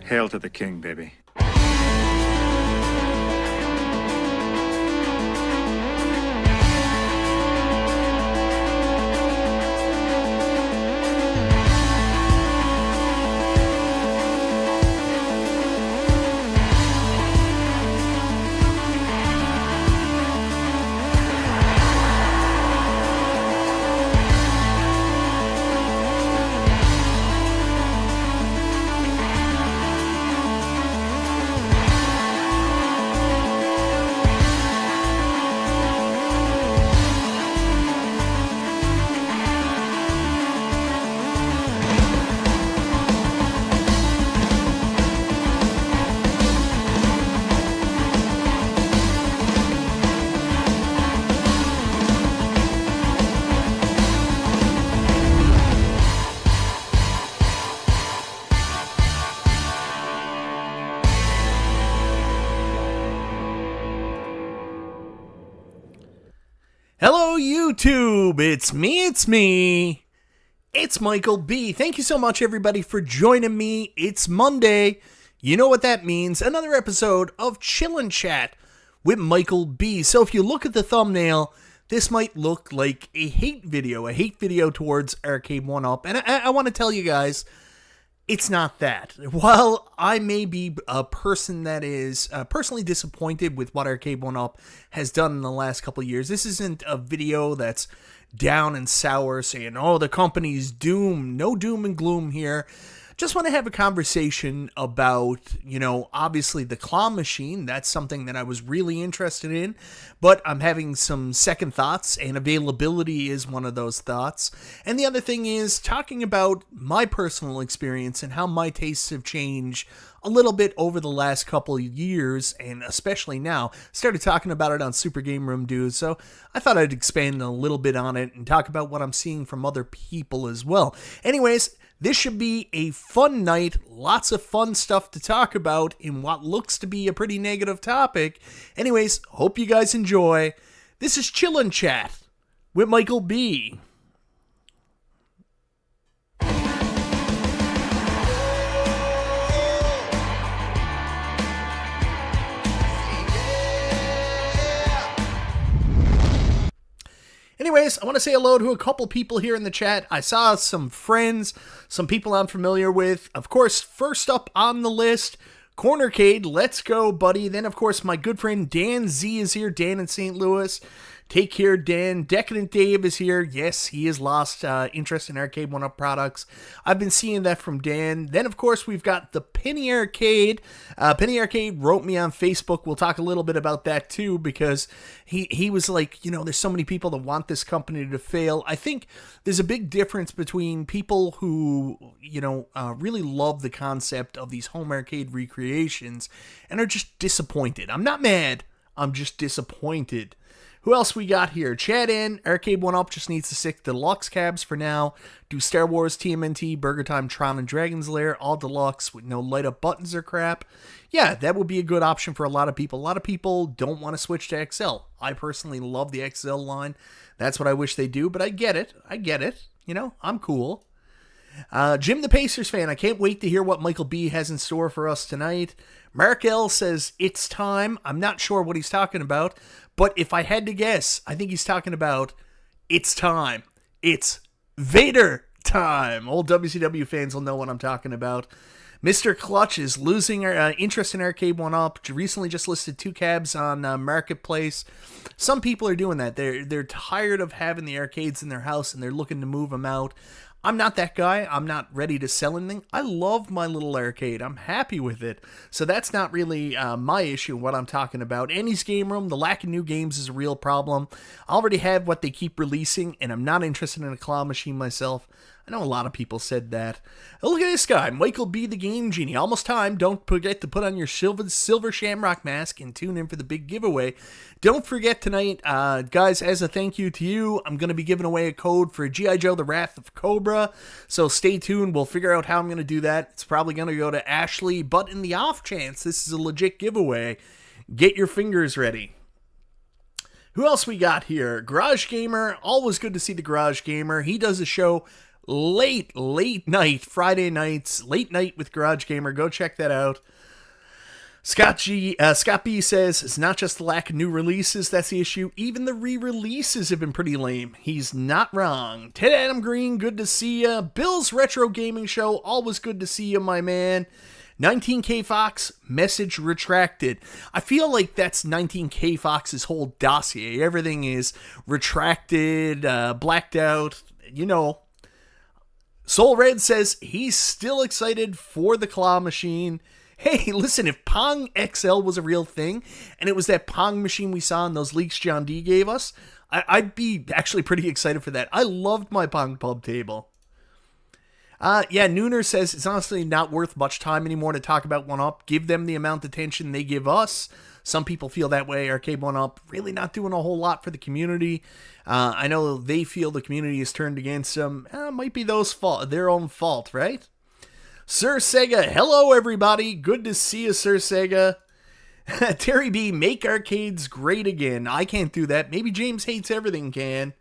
Hail to the king, baby. Hello YouTube, it's me, it's Michael B. Thank you so much everybody for joining me. It's Monday, you know what that means, another episode of Chillin' Chat with Michael B. So if you look at the thumbnail, this might look like a hate video towards Arcade1Up, and I want to tell you guys, it's not that. While I may be a person that is personally disappointed with what Arcade1Up has done in the last couple of years, this isn't a video that's down and sour saying, oh, the company's doomed. No doom and gloom here. Just want to have a conversation about, obviously the claw machine. That's something that I was really interested in, but I'm having some second thoughts, and availability is one of those thoughts. And the other thing is talking about my personal experience and how my tastes have changed a little bit over the last couple of years, and especially now. Started talking about it on Super Game Room Dudes, so I thought I'd expand a little bit on it and talk about what I'm seeing from other people as well. Anyways, this should be a fun night, lots of fun stuff to talk about in what looks to be a pretty negative topic. Anyways, hope you guys enjoy. This is Chillin' Chat with Michael B. Anyways, I want to say hello to a couple people here in the chat. I saw some friends, some people I'm familiar with. Of course, first up on the list, Cornercade. Let's go, buddy. Then, of course, my good friend Dan Z is here. Dan in St. Louis. Take care, Dan. Decadent Dave is here. Yes, he has lost interest in Arcade1Up products. I've been seeing that from Dan. Then, of course, we've got the Penny Arcade. Penny Arcade wrote me on Facebook. We'll talk a little bit about that, too, because he was like, there's so many people that want this company to fail. I think there's a big difference between people who, really love the concept of these home arcade recreations and are just disappointed. I'm not mad. I'm just disappointed. Who else we got here? Chad in. Arcade1Up just needs to stick to deluxe cabs for now. Do Star Wars, TMNT, Burger Time, Tron, and Dragon's Lair, all deluxe with no light up buttons or crap. Yeah, that would be a good option for a lot of people. A lot of people don't want to switch to XL. I personally love the XL line. That's what I wish they do, but I get it. I'm cool. Jim the Pacers fan, I can't wait to hear what Michael B has in store for us tonight. Mark L says, it's time. I'm not sure what he's talking about, but if I had to guess, I think he's talking about it's time. It's Vader time. Old WCW fans will know what I'm talking about. Mr. Clutch is losing interest in Arcade1Up. Recently just listed 2 cabs on Marketplace. Some people are doing that. They're tired of having the arcades in their house and they're looking to move them out. I'm not that guy. I'm not ready to sell anything. I love my little arcade. I'm happy with it. So that's not really my issue, what I'm talking about. Andy's Game Room, the lack of new games is a real problem. I already have what they keep releasing, and I'm not interested in a claw machine myself. I know a lot of people said that. Oh, look at this guy, MichaelBtheGameGenie. Almost time. Don't forget to put on your silver shamrock mask and tune in for the big giveaway. Don't forget tonight, guys, as a thank you to you, I'm going to be giving away a code for G.I. Joe, The Wrath of Cobra. So stay tuned. We'll figure out how I'm going to do that. It's probably going to go to Ashley, but in the off chance this is a legit giveaway, get your fingers ready. Who else we got here? Garage Gamer. Always good to see the Garage Gamer. He does a show late night, Friday nights, late night with Garage Gamer. Go check that out. Scott B says, it's not just the lack of new releases that's the issue. Even the re-releases have been pretty lame. He's not wrong. Ted Adam Green, good to see ya. Bill's Retro Gaming Show, always good to see you, my man. 19K Fox, message retracted. I feel like that's 19K Fox's whole dossier. Everything is retracted, blacked out, you know. Soul Red says he's still excited for the Claw Machine. Hey, listen, if Pong XL was a real thing, and it was that Pong machine we saw in those leaks John D gave us, I'd be actually pretty excited for that. I loved my Pong Pub table. Yeah, Nooner says it's honestly not worth much time anymore to talk about 1UP. Give them the amount of attention they give us. Some people feel that way. Arcade1Up really not doing a whole lot for the community. I know they feel the community is turned against them. Might be their own fault, right? Sir Sega, hello everybody. Good to see you, Sir Sega. Terry B, make arcades great again. I can't do that. Maybe James Hates Everything can.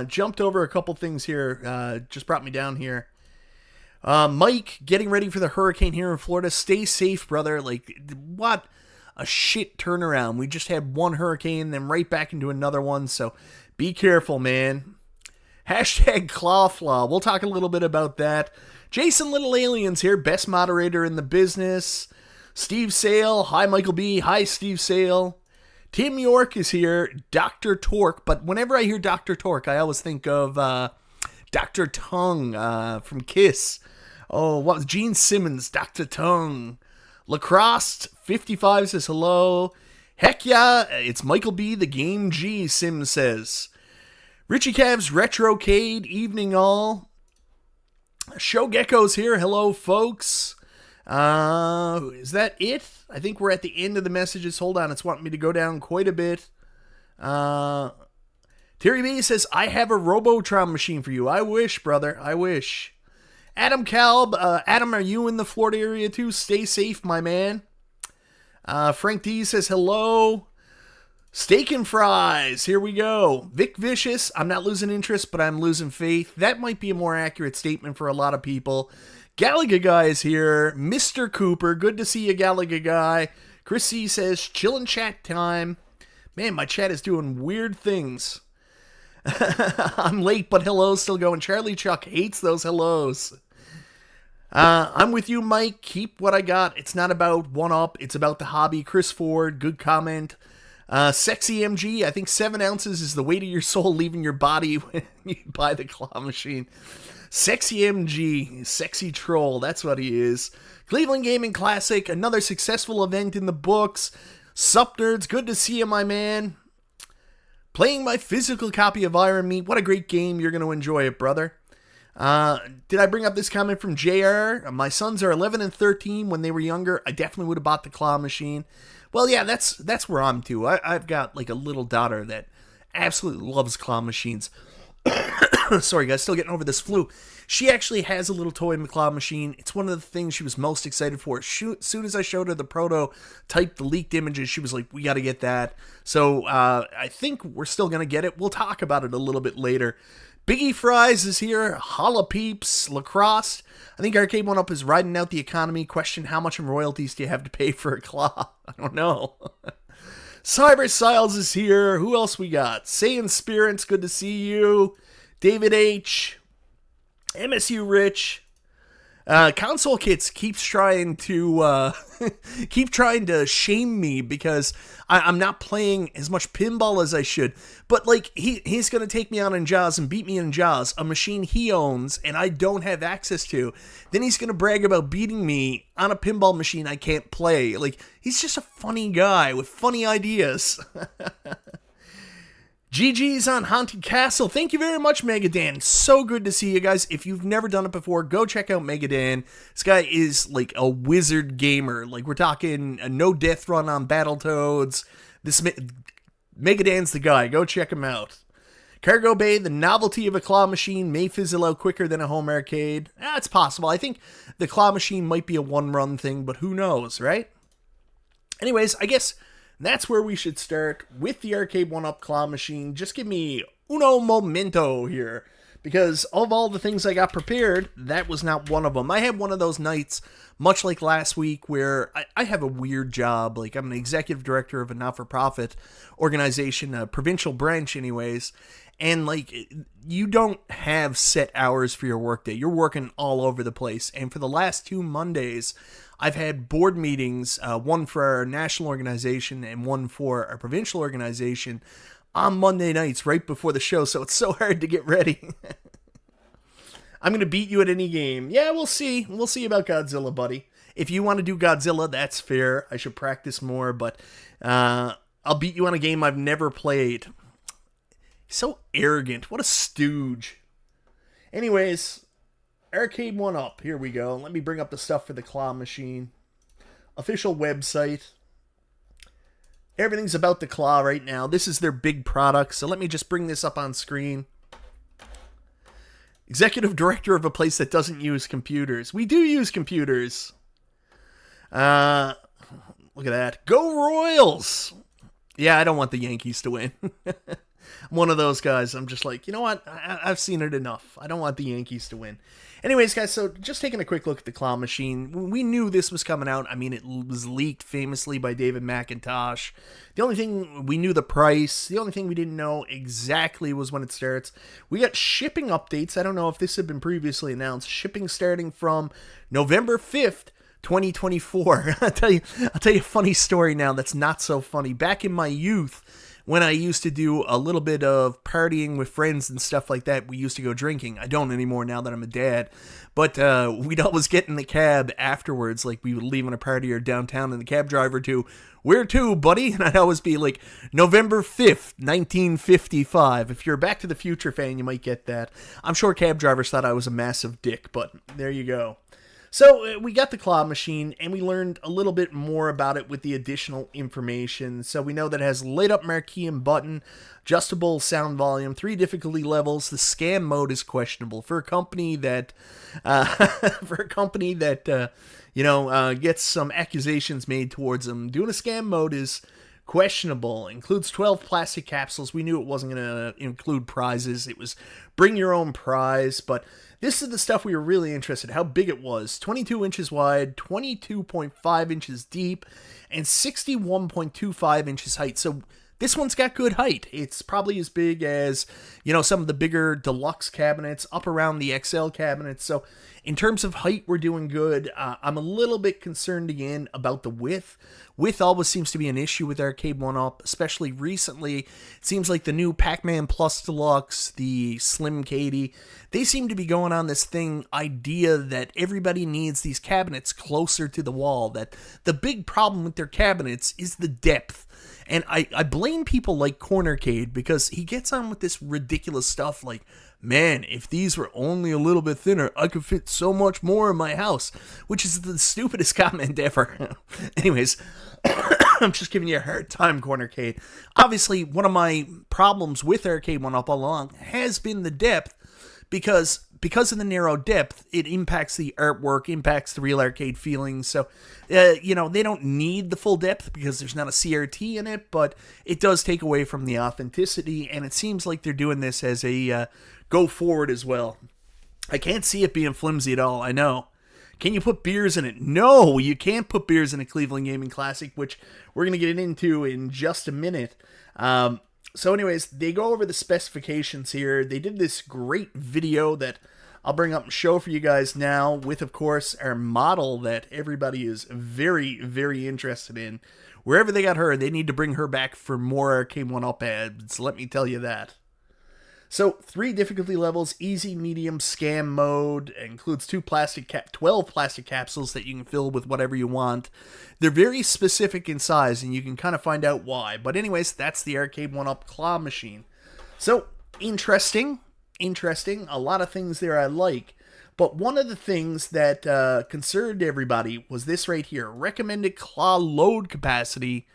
Jumped over a couple things here. Just brought me down here. Mike, getting ready for the hurricane here in Florida. Stay safe, brother. Like, what a shit turnaround. We just had one hurricane, then right back into another one. So be careful, man. Hashtag Clawflaw. We'll talk a little bit about that. Jason Little Aliens here, best moderator in the business. Steve Sale, hi Michael B, hi Steve Sale. Tim York is here, Dr. Torque, but whenever I hear Dr. Torque, I always think of Dr. Tongue from Kiss. Oh, what was Gene Simmons, Dr. Tongue. Lacrosse 55 says hello. Heck yeah, it's Michael B, the Game G, Sim says. Richie Cavs Retrocade, evening all. Show Gecko's here. Hello, folks. Is that it? I think we're at the end of the messages. Hold on, it's wanting me to go down quite a bit. Terry B says, I have a Robotron machine for you. I wish, brother. I wish. Adam Kalb. Adam, are you in the Florida area too? Stay safe, my man. Frank D says, hello. Steak and fries, here we go. Vic Vicious, I'm not losing interest, but I'm losing faith. That might be a more accurate statement for a lot of people. Galaga Guy is here. Mr. Cooper, good to see you, Galaga Guy. Chris C says, chillin' chat time. Man, my chat is doing weird things. I'm late, but hello's still going. Charlie Chuck hates those hellos. I'm with you, Mike. Keep what I got. It's not about 1UP, it's about the hobby. Chris Ford, good comment. Sexy MG, I think 7 ounces is the weight of your soul leaving your body when you buy the claw machine. Sexy MG, sexy troll, that's what he is. Cleveland Gaming Classic, another successful event in the books. Sup nerds, good to see you, my man. Playing my physical copy of Iron Meat, what a great game, you're going to enjoy it, brother. Did I bring up this comment from JR? My sons are 11 and 13. When they were younger, I definitely would have bought the claw machine. Well, yeah, that's where I'm to. I've got like a little daughter that absolutely loves claw machines. Sorry, guys, still getting over this flu. She actually has a little toy claw machine. It's one of the things she was most excited for. As soon as I showed her the prototype, the leaked images, she was like, we got to get that. So I think we're still going to get it. We'll talk about it a little bit later. Biggie Fries is here. Holla Peeps. Lacrosse. I think Arcade1Up is riding out the economy. Question, how much in royalties do you have to pay for a claw? I don't know. Cyber Styles is here. Who else we got? Saiyan Spirits, good to see you. David H. MSU Rich. Console Kits keeps trying to shame me because I'm not playing as much pinball as I should. But like he's gonna take me on in Jaws and beat me in Jaws, a machine he owns and I don't have access to. Then he's gonna brag about beating me on a pinball machine I can't play. Like, he's just a funny guy with funny ideas. GG's on Haunted Castle. Thank you very much, Megadan. So good to see you guys. If you've never done it before, go check out Megadan. This guy is like a wizard gamer. Like, we're talking a no death run on Battletoads. Megadan's the guy. Go check him out. Cargo Bay, the novelty of a claw machine may fizzle out quicker than a home arcade. It's possible. I think the claw machine might be a one-run thing, but who knows, right? Anyways, I guess that's where we should start with the Arcade1Up Claw Machine. Just give me uno momento here. because of all the things I got prepared, that was not one of them. I had one of those nights, much like last week, where I have a weird job. Like, I'm an executive director of a not-for-profit organization, a provincial branch anyways, and like, you don't have set hours for your workday. You're working all over the place, and for the last 2 Mondays, I've had board meetings, one for our national organization and one for our provincial organization, on Monday nights right before the show, so it's so hard to get ready. I'm going to beat you at any game. Yeah, we'll see. We'll see about Godzilla, buddy. If you want to do Godzilla, that's fair. I should practice more, but I'll beat you on a game I've never played. So arrogant. What a stooge. Anyways, Arcade1Up. Here we go. Let me bring up the stuff for the Claw Machine. Official website. Everything's about the Claw right now. This is their big product, so let me just bring this up on screen. Executive director of a place that doesn't use computers. We do use computers. Look at that. Go Royals! Yeah, I don't want the Yankees to win. I'm one of those guys. I'm just like, you know what? I've seen it enough. I don't want the Yankees to win. Anyways, guys, so just taking a quick look at the Claw Machine. We knew this was coming out. I mean, it was leaked famously by David McIntosh. The only thing, we knew the price. The only thing we didn't know exactly was when it starts. We got shipping updates. I don't know if this had been previously announced. Shipping starting from November 5th, 2024. I'll tell you a funny story now that's not so funny. Back in my youth, when I used to do a little bit of partying with friends and stuff like that, we used to go drinking. I don't anymore now that I'm a dad. But we'd always get in the cab afterwards, like we would leave on a party or downtown, and the cab driver too, "Where to, buddy?" And I'd always be like, November 5th, 1955. If you're a Back to the Future fan, you might get that. I'm sure cab drivers thought I was a massive dick, but there you go. So we got the Claw Machine, and we learned a little bit more about it with the additional information. So we know that it has light-up marquee and button, adjustable sound volume, 3 difficulty levels. The scam mode is questionable for a company that, gets some accusations made towards them. Doing a scam mode is questionable. Includes 12 plastic capsules. We knew it wasn't going to include prizes. It was bring your own prize, but this is the stuff we were really interested in, how big it was. 22 inches wide, 22.5 inches deep, and 61.25 inches height. So this one's got good height. It's probably as big as, some of the bigger deluxe cabinets, up around the XL cabinets. So in terms of height, we're doing good. I'm a little bit concerned again about the width. Width always seems to be an issue with Arcade1Up, especially recently. It seems like the new Pac-Man Plus Deluxe, the Slim Katie, they seem to be going on this idea that everybody needs these cabinets closer to the wall, that the big problem with their cabinets is the depth. And I blame people like Cornercade, because he gets on with this ridiculous stuff like, man, if these were only a little bit thinner, I could fit so much more in my house, which is the stupidest comment ever. Anyways, I'm just giving you a hard time, Cornercade. Obviously, one of my problems with Arcade1Up all along has been the depth, because of the narrow depth, it impacts the artwork, impacts the real arcade feeling. So, they don't need the full depth because there's not a CRT in it, but it does take away from the authenticity, and it seems like they're doing this as a go forward as well. I can't see it being flimsy at all, I know. Can you put beers in it? No, you can't put beers in a Cleveland Gaming Classic, which we're going to get into in just a minute. So anyways, they go over the specifications here. They did this great video that I'll bring up and show for you guys now with, of course, our model that everybody is very, very interested in. Wherever they got her, they need to bring her back for more Arcade1Up ads, let me tell you that. So, 3 difficulty levels, easy, medium, scam mode, includes 12 plastic capsules that you can fill with whatever you want. They're very specific in size, and you can kind of find out why. But anyways, that's the Arcade1Up Claw Machine. So, interesting, a lot of things there I like. But one of the things that concerned everybody was this right here. Recommended claw load capacity,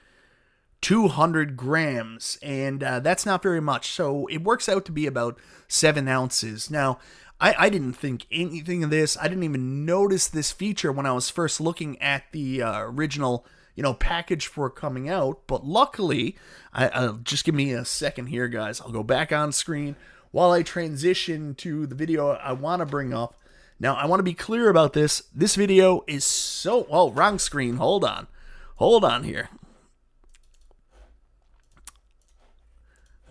200 grams, and that's not very much, so it works out to be about 7 ounces. Now, I didn't think anything of this. I didn't even notice this feature when I was first looking at the original, package for coming out, but luckily, I'll just give me a second here, guys. I'll go back on screen. while I transition to the video I want to bring up. Now, I want to be clear about this. This video is so... Oh, wrong screen. Hold on. Hold on here.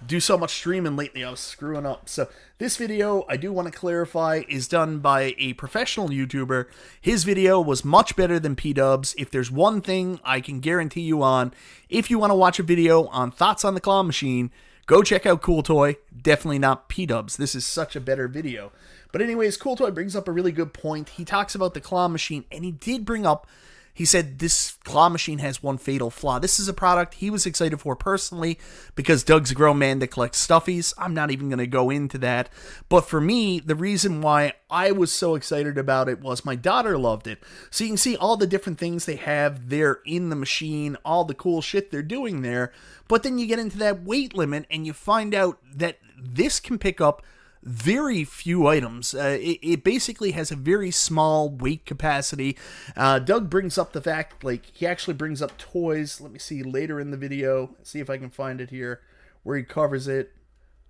Do so much streaming lately, I was screwing up. So this video, I do want to clarify, is done by a professional YouTuber. His video was much better than P-Dubs. If there's one thing I can guarantee you on, if you want to watch a video on thoughts on the claw machine, go check out Cool Toy. Definitely not P-Dubs. This is such a better video. But anyways, Cool Toy brings up a really good point. He talks about the claw machine, and he did bring up, he said this claw machine has one fatal flaw. This is a product he was excited for personally because Doug's a grown man that collects stuffies. I'm not even going to go into that. But for me, the reason why I was so excited about it was my daughter loved it. So you can see all the different things they have there in the machine, all the cool shit they're doing there. But then you get into that weight limit and you find out that this can pick up very few items. It basically has a very small weight capacity. Doug brings up the fact, like, he actually brings up toys. Let me see later in the video. See if I can find it here where he covers it.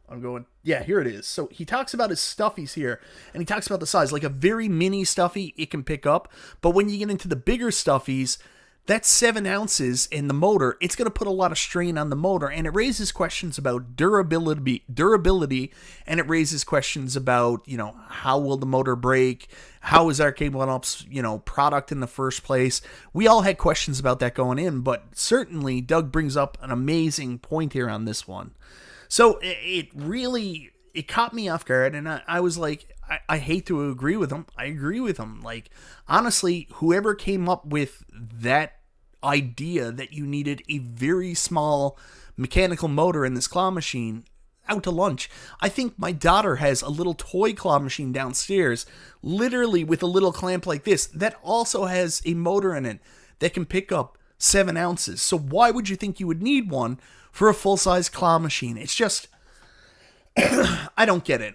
I'm going, yeah, here it is. So he talks about his stuffies here, and he talks about the size. Like a very mini stuffy, it can pick up. But when you get into the bigger stuffies, that's 7 ounces in the motor. It's going to put a lot of strain on the motor, and it raises questions about durability, and it raises questions about, you know, how will the motor break? How is Arcade1Up's, you know, product in the first place? We all had questions about that going in, but certainly Doug brings up an amazing point here on this one. So it really caught me off guard, and I was like, I hate to agree with him. I agree with him. Like, honestly, whoever came up with that idea that you needed a very small mechanical motor in this claw machine, out to lunch. I think my daughter has a little toy claw machine downstairs, literally with a little clamp like this, that also has a motor in it that can pick up 7 ounces. So why would you think you would need one for a full-size claw machine? It's just, I don't get it.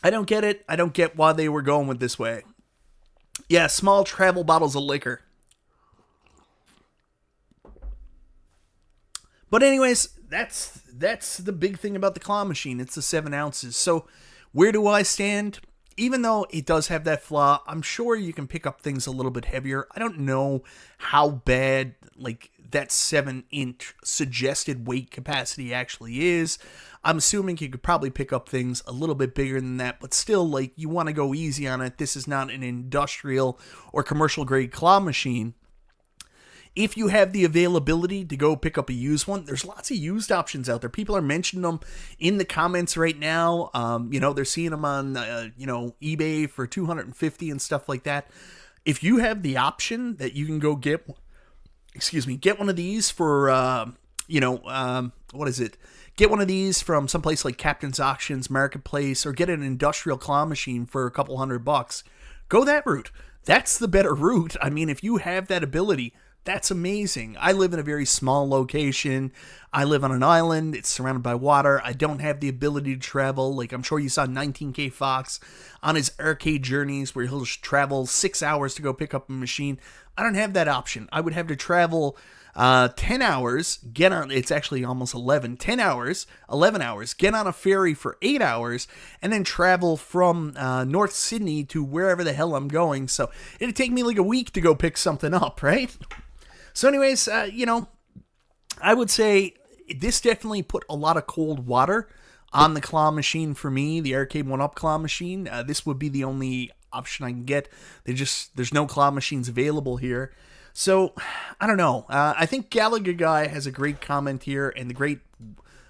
I don't get it. I don't get why they were going with this way. Yeah, small travel bottles of liquor. But anyways, that's the big thing about the claw machine. It's the 7 ounces. So where do I stand? Even though it does have that flaw, I'm sure you can pick up things a little bit heavier. I don't know how bad, like, that 7-inch suggested weight capacity actually is. I'm assuming you could probably pick up things a little bit bigger than that, but still, like, you want to go easy on it. This is not an industrial or commercial grade claw machine. If you have the availability to go pick up a used one, there's lots of used options out there. People are mentioning them in the comments right now. You know, they're seeing them on, you know, eBay for $250 and stuff like that. If you have the option that you can go get one of these for, you know, what is it? Get one of these from someplace like Captain's Auctions, Marketplace, or get an industrial claw machine for a couple $100. Go that route. That's the better route. I mean, if you have that ability, that's amazing. I live in a very small location. I live on an island. It's surrounded by water. I don't have the ability to travel. Like, I'm sure you saw 19K Fox on his arcade journeys where he'll just travel 6 hours to go pick up a machine. I don't have that option. I would have to travel 10 hours, get on, it's actually almost 11 hours, get on a ferry for 8 hours, and then travel from North Sydney to wherever the hell I'm going. So it'd take me like a week to go pick something up, right? So anyways, you know, I would say this definitely put a lot of cold water on the claw machine for me, the Arcade1Up Claw Machine. This would be the only option I can get. There's no claw machines available here. So, I don't know. I think Gallagher Guy has a great comment here and the great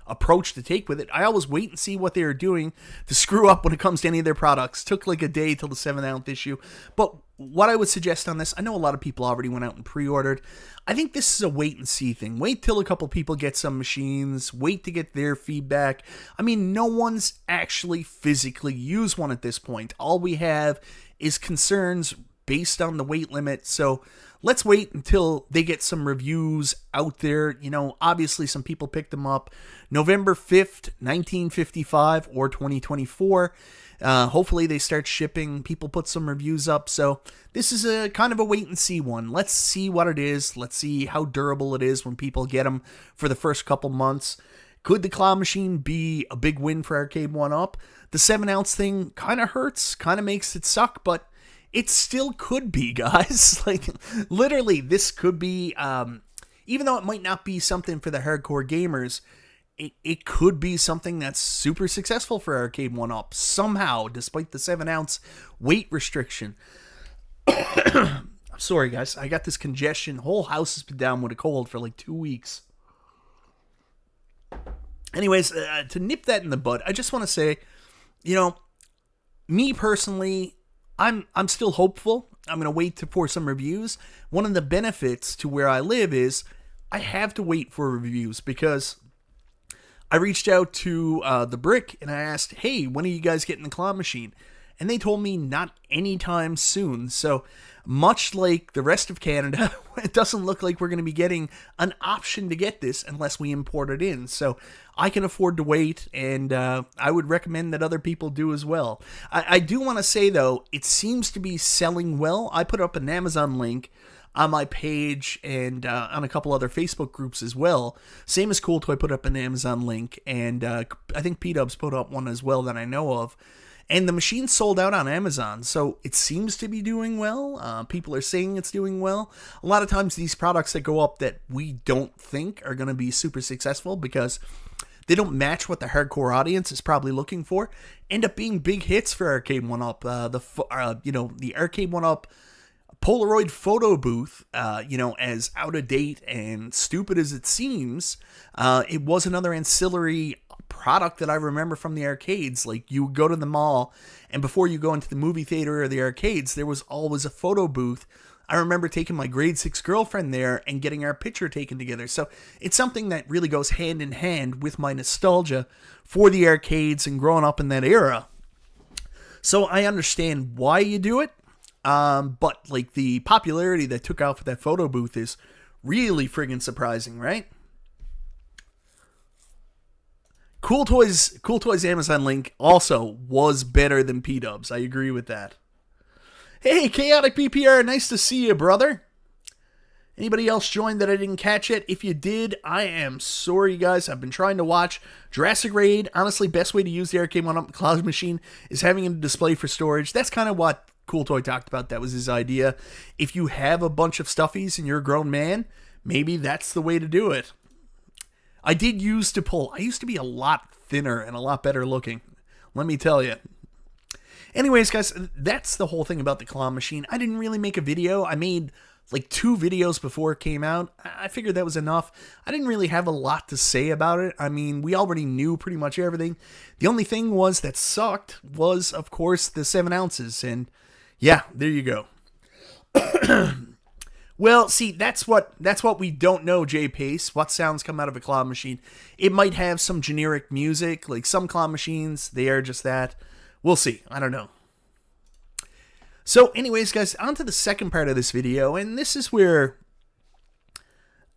approach to take with it. I always wait and see what they are doing to screw up when it comes to any of their products. Took like a day till the 7-ounce issue. But what I would suggest on this, I know a lot of people already went out and pre-ordered. I think this is a wait and see thing. Wait till a couple people get some machines. Wait to get their feedback. I mean, no one's actually physically used one at this point. All we have is concerns based on the weight limit. So let's wait until they get some reviews out there. You know, obviously some people picked them up November 5th, 1955 or 2024. Hopefully they start shipping. People put some reviews up. So this is a kind of a wait and see one. Let's see what it is. Let's see how durable it is when people get them for the first couple months. Could the claw machine be a big win for Arcade1Up? The 7-ounce thing kind of hurts, kind of makes it suck, but it still could be, guys. Like, literally, this could be, even though it might not be something for the hardcore gamers, it could be something that's super successful for Arcade1Up somehow, despite the 7-ounce weight restriction. I'm sorry, guys. I got this congestion. The whole house has been down with a cold for like 2 weeks. Anyways, to nip that in the bud, I just want to say, you know, me personally, I'm still hopeful. I'm going to wait for some reviews. One of the benefits to where I live is I have to wait for reviews because I reached out to The Brick and I asked, hey, when are you guys getting the claw machine? And they told me not anytime soon. So much like the rest of Canada, it doesn't look like we're going to be getting an option to get this unless we import it in. So I can afford to wait, and I would recommend that other people do as well. I do want to say, though, it seems to be selling well. I put up an Amazon link on my page and on a couple other Facebook groups as well. Same as Cool Toy put up an Amazon link, and I think P-Dubs put up one as well that I know of. And the machine sold out on Amazon, so it seems to be doing well. People are saying it's doing well. A lot of times these products that go up that we don't think are going to be super successful because they don't match what the hardcore audience is probably looking for, end up being big hits for Arcade1Up. The Arcade1Up Polaroid photo booth, as out of date and stupid as it seems, it was another ancillary product that I remember from the arcades. Like, you would go to the mall, and before you go into the movie theater or the arcades, there was always a photo booth. I remember taking my grade 6 girlfriend there and getting our picture taken together. So it's something that really goes hand in hand with my nostalgia for the arcades and growing up in that era. So I understand why you do it. But like the popularity that took out for that photo booth is really friggin' surprising, right? Cool Toys Amazon link also was better than P-Dubs. I agree with that. Hey, Chaotic BPR, nice to see you, brother. Anybody else joined that I didn't catch it? If you did, I am sorry, guys. I've been trying to watch Jurassic Raid. Honestly, best way to use the Arcade1Up Claw Machine is having a display for storage. That's kind of what Cool Toy talked about. That was his idea. If you have a bunch of stuffies and you're a grown man, maybe that's the way to do it. I used to be a lot thinner and a lot better looking, let me tell you. Anyways, guys, that's the whole thing about the claw machine. I didn't really make a video. I made like 2 videos before it came out. I figured that was enough. I didn't really have a lot to say about it. I mean, we already knew pretty much everything. The only thing that sucked was, of course, the 7 ounces. And yeah, there you go. Well, see, that's what we don't know, Jay Pace. What sounds come out of a claw machine? It might have some generic music, like some claw machines. They are just that. We'll see. I don't know. So, anyways, guys, on to the second part of this video, and this is where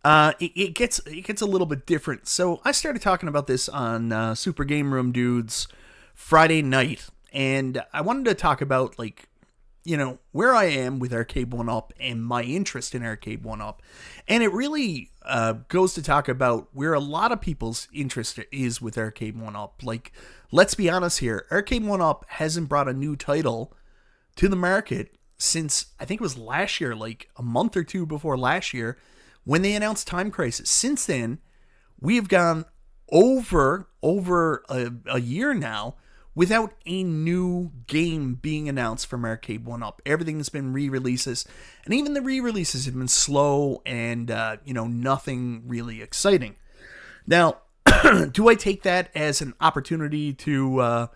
it gets a little bit different. So, I started talking about this on Super Game Room Dudes Friday night, and I wanted to talk about, like, where I am with Arcade1Up and my interest in Arcade1Up. And it really goes to talk about where a lot of people's interest is with Arcade1Up. Like, let's be honest here, Arcade1Up hasn't brought a new title to the market since, I think it was last year, like a month or 2 before last year, when they announced Time Crisis. Since then, we have gone over a year now without a new game being announced from Arcade1Up. Everything has been re-releases, and even the re-releases have been slow and, nothing really exciting. Now, do I take that as an opportunity to,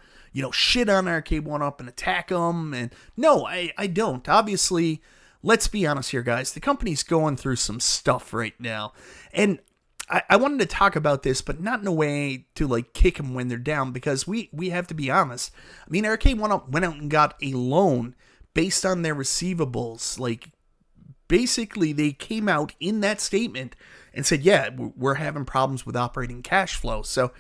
shit on Arcade1Up and attack them? And no, I don't. Obviously, let's be honest here, guys. The company's going through some stuff right now, and I wanted to talk about this, but not in a way to, like, kick them when they're down, because we have to be honest. I mean, Arcade1Up went out and got a loan based on their receivables. Like, basically, they came out in that statement and said, yeah, we're having problems with operating cash flow. So,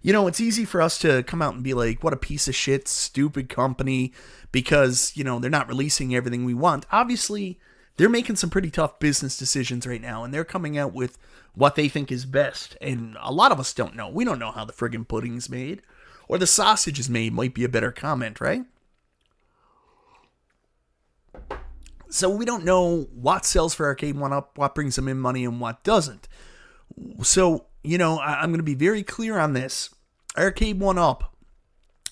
it's easy for us to come out and be like, what a piece of shit, stupid company, because, they're not releasing everything we want. Obviously, they're making some pretty tough business decisions right now, and they're coming out with what they think is best. And a lot of us don't know. We don't know how the friggin' pudding's made, or the sausage is made, might be a better comment, right? So we don't know what sells for Arcade1Up, what brings them in money, and what doesn't. So, I'm going to be very clear on this. Arcade1Up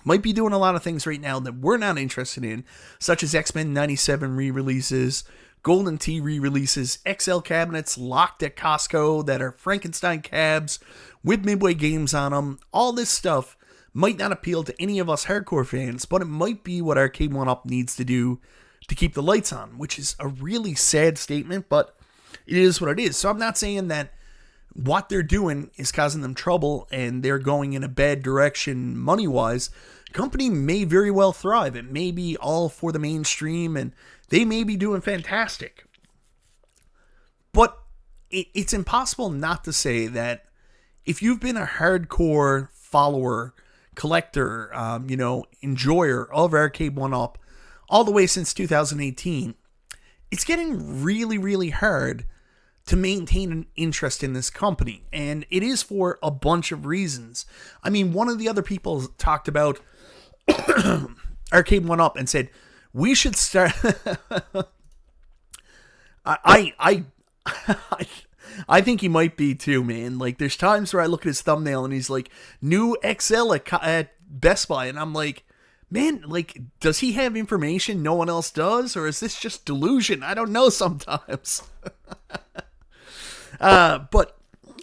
might be doing a lot of things right now that we're not interested in, such as X-Men 97 re-releases, Golden Tee re-releases, XL cabinets locked at Costco that are Frankenstein cabs with Midway games on them. All this stuff might not appeal to any of us hardcore fans, but it might be what Arcade1Up needs to do to keep the lights on, which is a really sad statement, but it is what it is. So I'm not saying that what they're doing is causing them trouble and they're going in a bad direction money-wise. Company may very well thrive. It may be all for the mainstream and they may be doing fantastic. But it's impossible not to say that if you've been a hardcore follower, collector, enjoyer of Arcade1Up all the way since 2018, it's getting really, really hard to maintain an interest in this company. And it is for a bunch of reasons. I mean, one of the other people talked about Arcade1Up and said, we should start... I think he might be too, man. Like, there's times where I look at his thumbnail and he's like, new XL at Best Buy. And I'm like, man, like, does he have information no one else does? Or is this just delusion? I don't know sometimes. But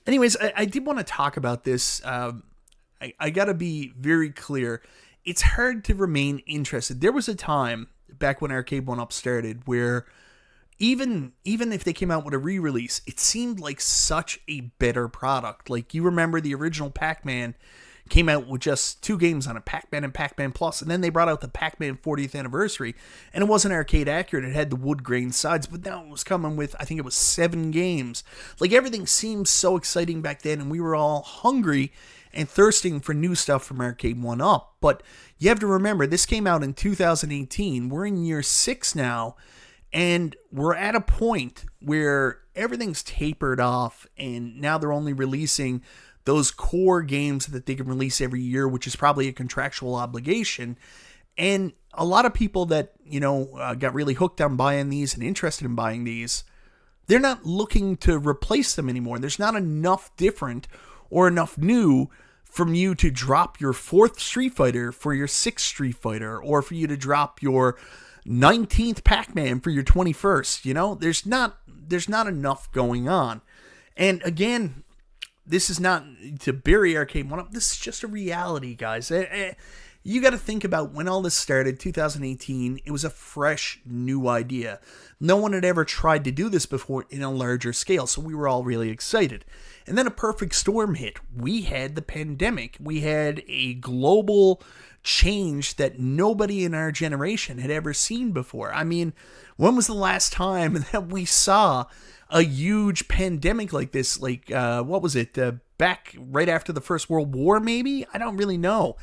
anyways, I did want to talk about this. I got to be very clear. It's hard to remain interested. There was a time back when Arcade1Up started where even if they came out with a re-release, it seemed like such a better product. Like, you remember the original Pac-Man came out with just 2 games on it, Pac-Man and Pac-Man Plus, and then they brought out the Pac-Man 40th Anniversary, and it wasn't arcade accurate. It had the wood grain sides, but now it was coming with, I think it was 7 games. Like, everything seemed so exciting back then, and we were all hungry and thirsting for new stuff from Arcade1Up. But you have to remember, this came out in 2018. We're in year 6 now, and we're at a point where everything's tapered off, and now they're only releasing those core games that they can release every year, which is probably a contractual obligation. And a lot of people that, got really hooked on buying these and interested in buying these, they're not looking to replace them anymore. There's not enough different or enough new from you to drop your 4th Street Fighter for your 6th Street Fighter, or for you to drop your 19th Pac-Man for your 21st. There's not enough going on. And again, this is not to bury Arcade1Up. This is just a reality, guys. You got to think about when all this started, 2018. It was a fresh, new idea. No one had ever tried to do this before in a larger scale, so we were all really excited. And then a perfect storm hit. We had the pandemic. We had a global change that nobody in our generation had ever seen before. I mean, when was the last time that we saw a huge pandemic like this? Like, what was it? Back right after the First World War, maybe? I don't really know.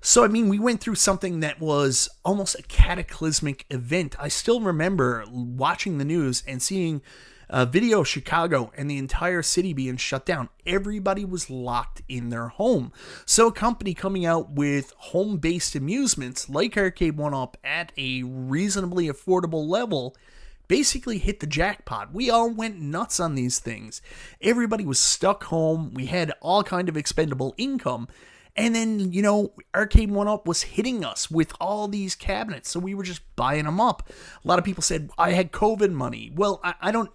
So, I mean, we went through something that was almost a cataclysmic event. I still remember watching the news and seeing a video of Chicago and the entire city being shut down. Everybody was locked in their home. So a company coming out with home-based amusements like Arcade1Up at a reasonably affordable level basically hit the jackpot. We all went nuts on these things. Everybody was stuck home. We had all kind of expendable income. And then, Arcade1Up was hitting us with all these cabinets, so we were just buying them up. A lot of people said, I had COVID money. Well, I don't,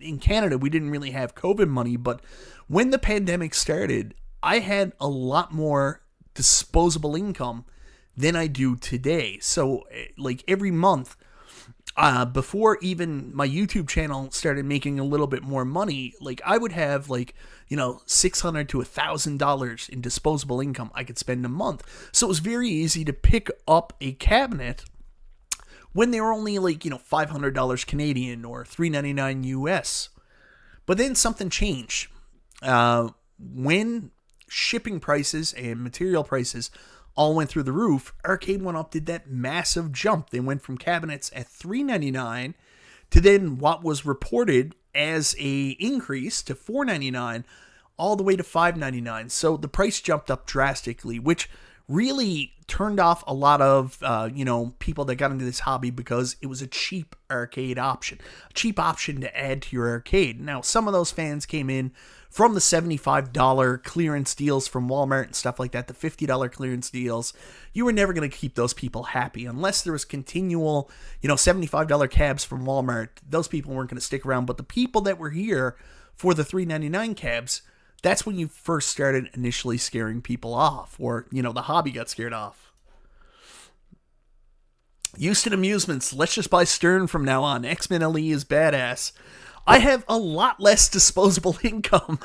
in Canada, we didn't really have COVID money, but when the pandemic started, I had a lot more disposable income than I do today. So, like, every month, before even my YouTube channel started making a little bit more money, like, I would have, like, $600 to $1,000 in disposable income I could spend a month. So it was very easy to pick up a cabinet when they were only like, $500 Canadian or $399 US. But then something changed. When shipping prices and material prices all went through the roof, Arcade1Up did that massive jump. They went from cabinets at $399 to then what was reported as a increase to $4.99 all the way to $5.99. So the price jumped up drastically, which really turned off a lot of, people that got into this hobby because it was a cheap arcade option, a cheap option to add to your arcade. Now, some of those fans came in from the $75 clearance deals from Walmart and stuff like that, the $50 clearance deals. You were never going to keep those people happy unless there was continual, $75 cabs from Walmart. Those people weren't going to stick around. But the people that were here for the $3.99 cabs, that's when you first started initially scaring people off, or, the hobby got scared off. Houston Amusements, let's just buy Stern from now on. X-Men LE is badass. I have a lot less disposable income.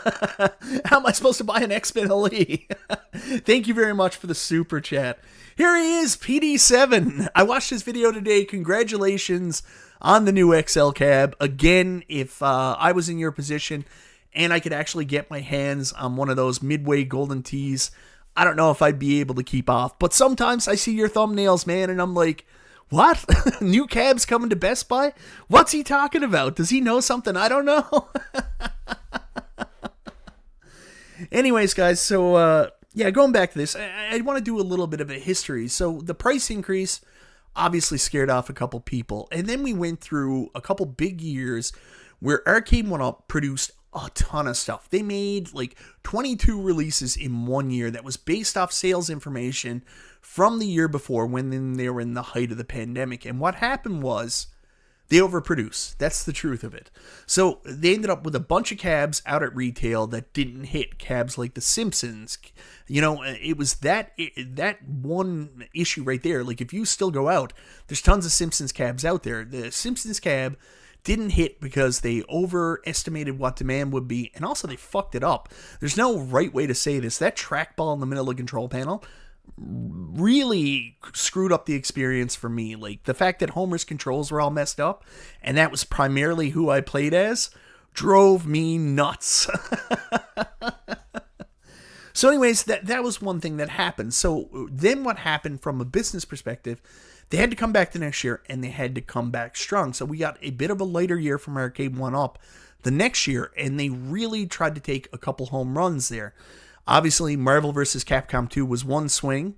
How am I supposed to buy an X-Men LE? Thank you very much for the super chat. Here he is, PD7. I watched his video today. Congratulations on the new XL cab. Again, if I was in your position and I could actually get my hands on one of those Midway Golden Tees, I don't know if I'd be able to keep off. But sometimes I see your thumbnails, man, and I'm like, what? New cabs coming to Best Buy? What's he talking about? Does he know something I don't know? Anyways, guys, so, going back to this, I want to do a little bit of a history. So the price increase obviously scared off a couple people. And then we went through a couple big years where Arcade1Up produced a ton of stuff. They made like 22 releases in 1 year that was based off sales information from the year before when they were in the height of the pandemic. And what happened was they overproduced. That's the truth of it. So they ended up with a bunch of cabs out at retail that didn't hit. Cabs like The Simpsons. It was that one issue right there. Like, if you still go out, there's tons of Simpsons cabs out there. The Simpsons cab didn't hit because they overestimated what demand would be, and also they fucked it up. There's no right way to say this. That trackball in the middle of the control panel really screwed up the experience for me. Like, the fact that Homer's controls were all messed up, and that was primarily who I played as, drove me nuts. So anyways, that was one thing that happened. So then what happened from a business perspective, they had to come back the next year, and they had to come back strong. So we got a bit of a lighter year from Arcade1Up the next year, and they really tried to take a couple home runs there. Obviously, Marvel vs. Capcom 2 was one swing.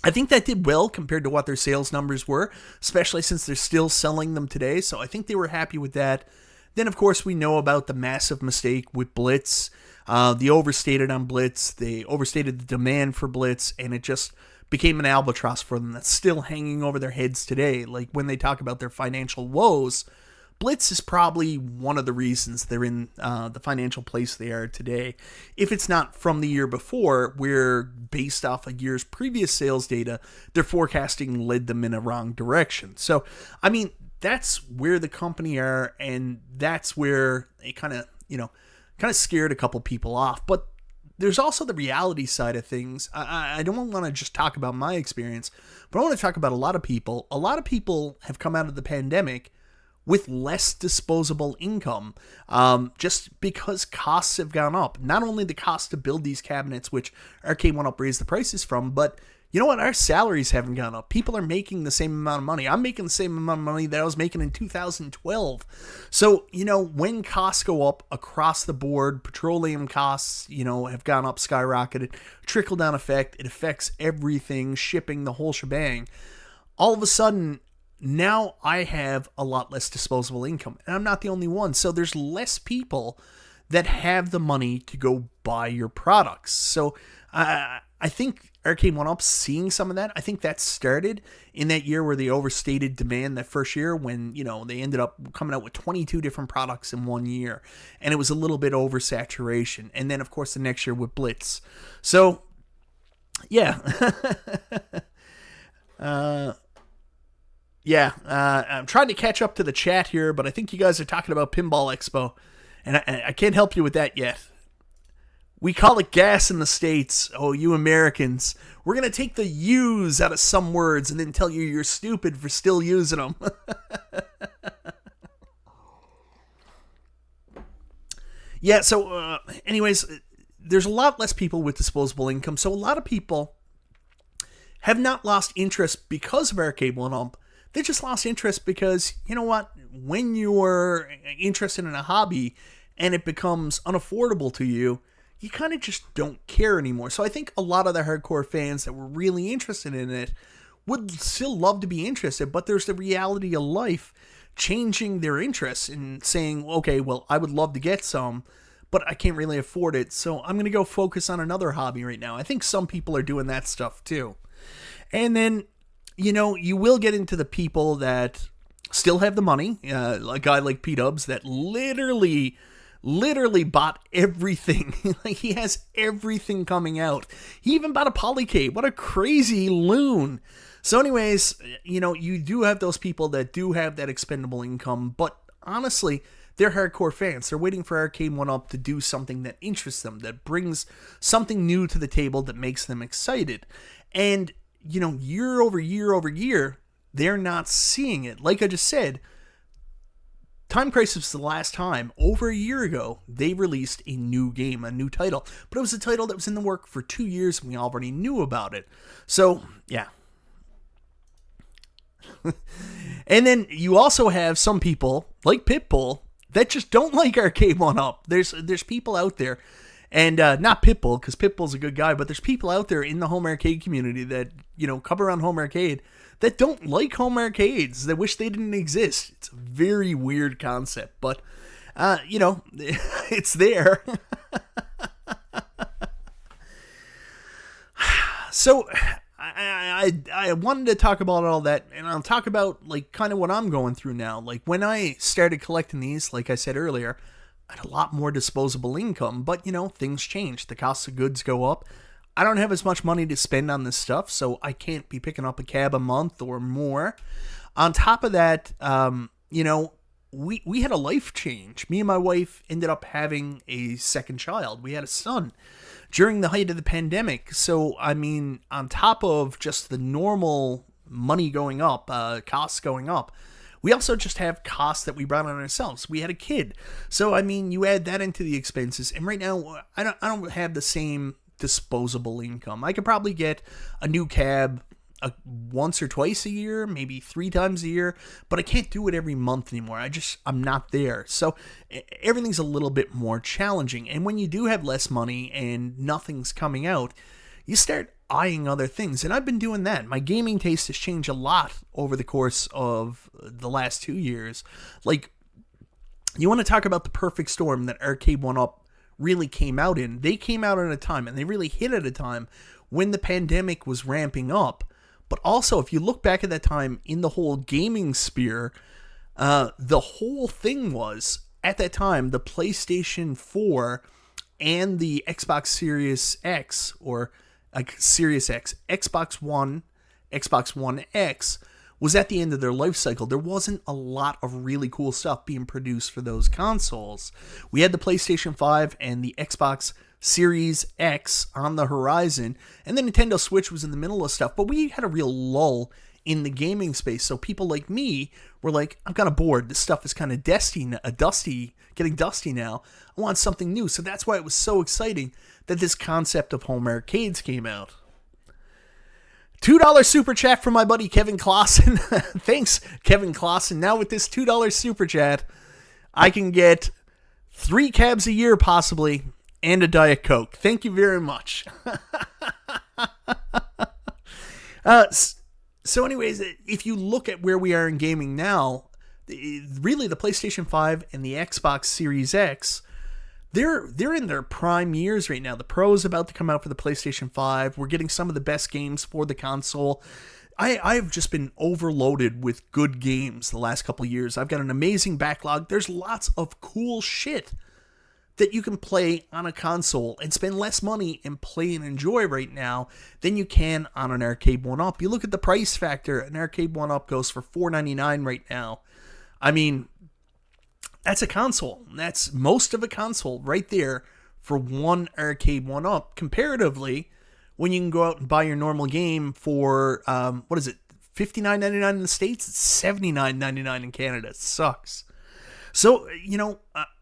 I think that did well compared to what their sales numbers were, especially since they're still selling them today. So I think they were happy with that. Then, of course, we know about the massive mistake with Blitz. They overstated on Blitz. They overstated the demand for Blitz, and it just became an albatross for them that's still hanging over their heads today. Like, when they talk about their financial woes, Blitz is probably one of the reasons they're in the financial place they are today. If it's not from the year before, where based off a year's previous sales data, their forecasting led them in a wrong direction. So, I mean, that's where the company are, and that's where it kind of scared a couple people off. But there's also the reality side of things. I don't want to just talk about my experience, but I want to talk about a lot of people. A lot of people have come out of the pandemic with less disposable income, just because costs have gone up. Not only the cost to build these cabinets, which Arcade1Up raised the prices from, but you know what? Our salaries haven't gone up. People are making the same amount of money. I'm making the same amount of money that I was making in 2012. So, when costs go up across the board, petroleum costs, have gone up, skyrocketed, trickle-down effect, it affects everything, shipping, the whole shebang. All of a sudden, now I have a lot less disposable income, and I'm not the only one. So there's less people that have the money to go buy your products. So I think Arcade1Up's seeing some of that. I think that started in that year where they overstated demand that first year when, they ended up coming out with 22 different products in 1 year, and it was a little bit oversaturation. And then, of course, the next year with Blitz. So, yeah. I'm trying to catch up to the chat here, but I think you guys are talking about Pinball Expo, and I can't help you with that yet. We call it gas in the States. Oh, you Americans. We're going to take the U's out of some words and then tell you you're stupid for still using them. Yeah, so anyways, there's a lot less people with disposable income, so a lot of people have not lost interest because of Arcade1Up. they just lost interest because, you know what, when you're interested in a hobby and it becomes unaffordable to you, you kind of just don't care anymore. So I think a lot of the hardcore fans that were really interested in it would still love to be interested, but there's the reality of life changing their interests and saying, okay, well, I would love to get some, but I can't really afford it, so I'm going to go focus on another hobby right now. I think some people are doing that stuff too. And then, you will get into the people that still have the money, a guy like P-Dubs that literally bought everything. Like, he has everything coming out. He even bought a Polycade. What a crazy loon. So anyways, you do have those people that do have that expendable income, but honestly, they're hardcore fans. They're waiting for Arcade1Up to do something that interests them, that brings something new to the table that makes them excited. And, year over year, they're not seeing it. Like I just said, Time Crisis, the last time, over a year ago, they released a new game, a new title. But it was a title that was in the work for 2 years, and we already knew about it. So, yeah. And then you also have some people, like Pitbull, that just don't like Arcade1Up. There's people out there, and not Pitbull, because Pitbull's a good guy, but there's people out there in the home arcade community that, come around home arcade, that don't like home arcades, that wish they didn't exist. It's a very weird concept, but, it's there. So, I wanted to talk about all that, and I'll talk about, like, kind of what I'm going through now. Like, when I started collecting these, like I said earlier, I had a lot more disposable income, but, things change. The cost of goods go up. I don't have as much money to spend on this stuff, so I can't be picking up a cab a month or more. On top of that, we had a life change. Me and my wife ended up having a second child. We had a son during the height of the pandemic. So, on top of just the normal money going up, costs going up, we also just have costs that we brought on ourselves. We had a kid. So, you add that into the expenses. And right now, I don't have the same disposable income. I could probably get a new cab once or twice a year, maybe 3 times a year, but I can't do it every month anymore. I'm not there. So everything's a little bit more challenging. And when you do have less money and nothing's coming out, you start eyeing other things. And I've been doing that. My gaming taste has changed a lot over the course of the last 2 years. Like, you want to talk about the perfect storm that Arcade1Up really came out in. They came out at a time, and they really hit at a time when the pandemic was ramping up. But also, if you look back at that time in the whole gaming sphere, the whole thing was, at that time, the PlayStation 4 and the Xbox Series X, or Series X, Xbox One X, was at the end of their life cycle. There wasn't a lot of really cool stuff being produced for those consoles. We had the PlayStation 5 and the Xbox Series X on the horizon, and the Nintendo Switch was in the middle of stuff, but we had a real lull in the gaming space. So people like me were like, I'm kind of bored. This stuff is kind of getting dusty now. I want something new. So that's why it was so exciting that this concept of home arcades came out. $2 super chat from my buddy Kevin Clausen. Thanks, Kevin Clausen. Now with this $2 super chat, I can get 3 cabs a year possibly, and a Diet Coke. Thank you very much. So anyways, if you look at where we are in gaming now, really the PlayStation 5 and the Xbox Series X, they're in their prime years right now. The Pro is about to come out for the PlayStation 5. We're getting some of the best games for the console. I've just been overloaded with good games the last couple of years. I've got an amazing backlog. There's lots of cool shit that you can play on a console and spend less money and play and enjoy right now than you can on an Arcade1Up. You look at the price factor, an Arcade1Up goes for $4.99 right now. That's a console. That's most of a console right there for one Arcade1Up. Comparatively, when you can go out and buy your normal game for, $59.99 in the States? It's $79.99 in Canada. It sucks. So,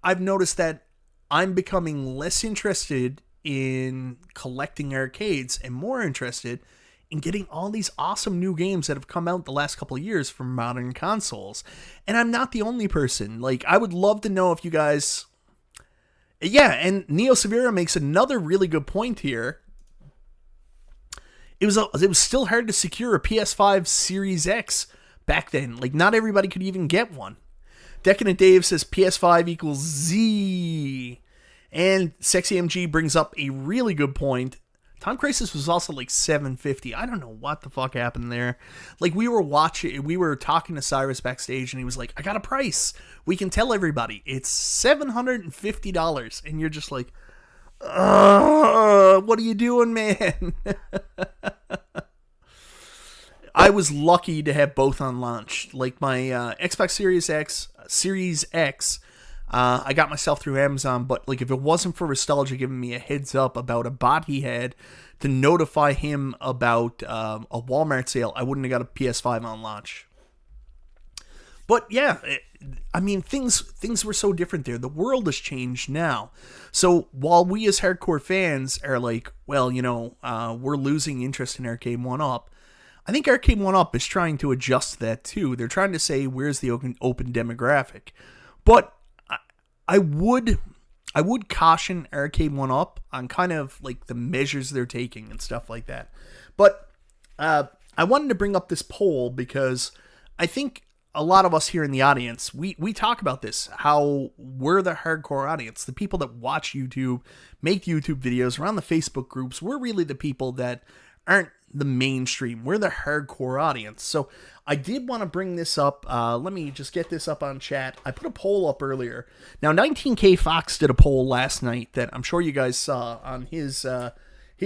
I've noticed that I'm becoming less interested in collecting arcades and more interested and getting all these awesome new games that have come out the last couple of years from modern consoles. And I'm not the only person. Like, I would love to know if you guys... Yeah, and Neo Severa makes another really good point here. It was still hard to secure a PS5 Series X back then. Like, not everybody could even get one. Decadent Dave says PS5 equals Z. And Sexy MG brings up a really good point. Time Crisis was also like $750. I don't know what the fuck happened there. Like, we were talking to Cyrus backstage, and he was like, I got a price. We can tell everybody. It's $750. And you're just like, what are you doing, man? I was lucky to have both on launch. Like, my Xbox Series X, I got myself through Amazon, but like, if it wasn't for Nostalgia giving me a heads up about a bot he had to notify him about a Walmart sale, I wouldn't have got a PS5 on launch. But yeah, I mean, things were so different there. The world has changed now. So while we as hardcore fans are like, well, you know, we're losing interest in Arcade1Up, I think Arcade1Up is trying to adjust that too. They're trying to say, where's the open demographic? But I would caution Arcade1Up on kind of like the measures they're taking and stuff like that. But I wanted to bring up this poll because I think a lot of us here in the audience, we talk about this, how we're the hardcore audience, the people that watch YouTube, make YouTube videos, around the Facebook groups. We're really the people that aren't the mainstream. We're the hardcore audience. So I did want to bring this up. Let me just get this up on chat. I put a poll up earlier. Now, 19K Fox did a poll last night that I'm sure you guys saw on his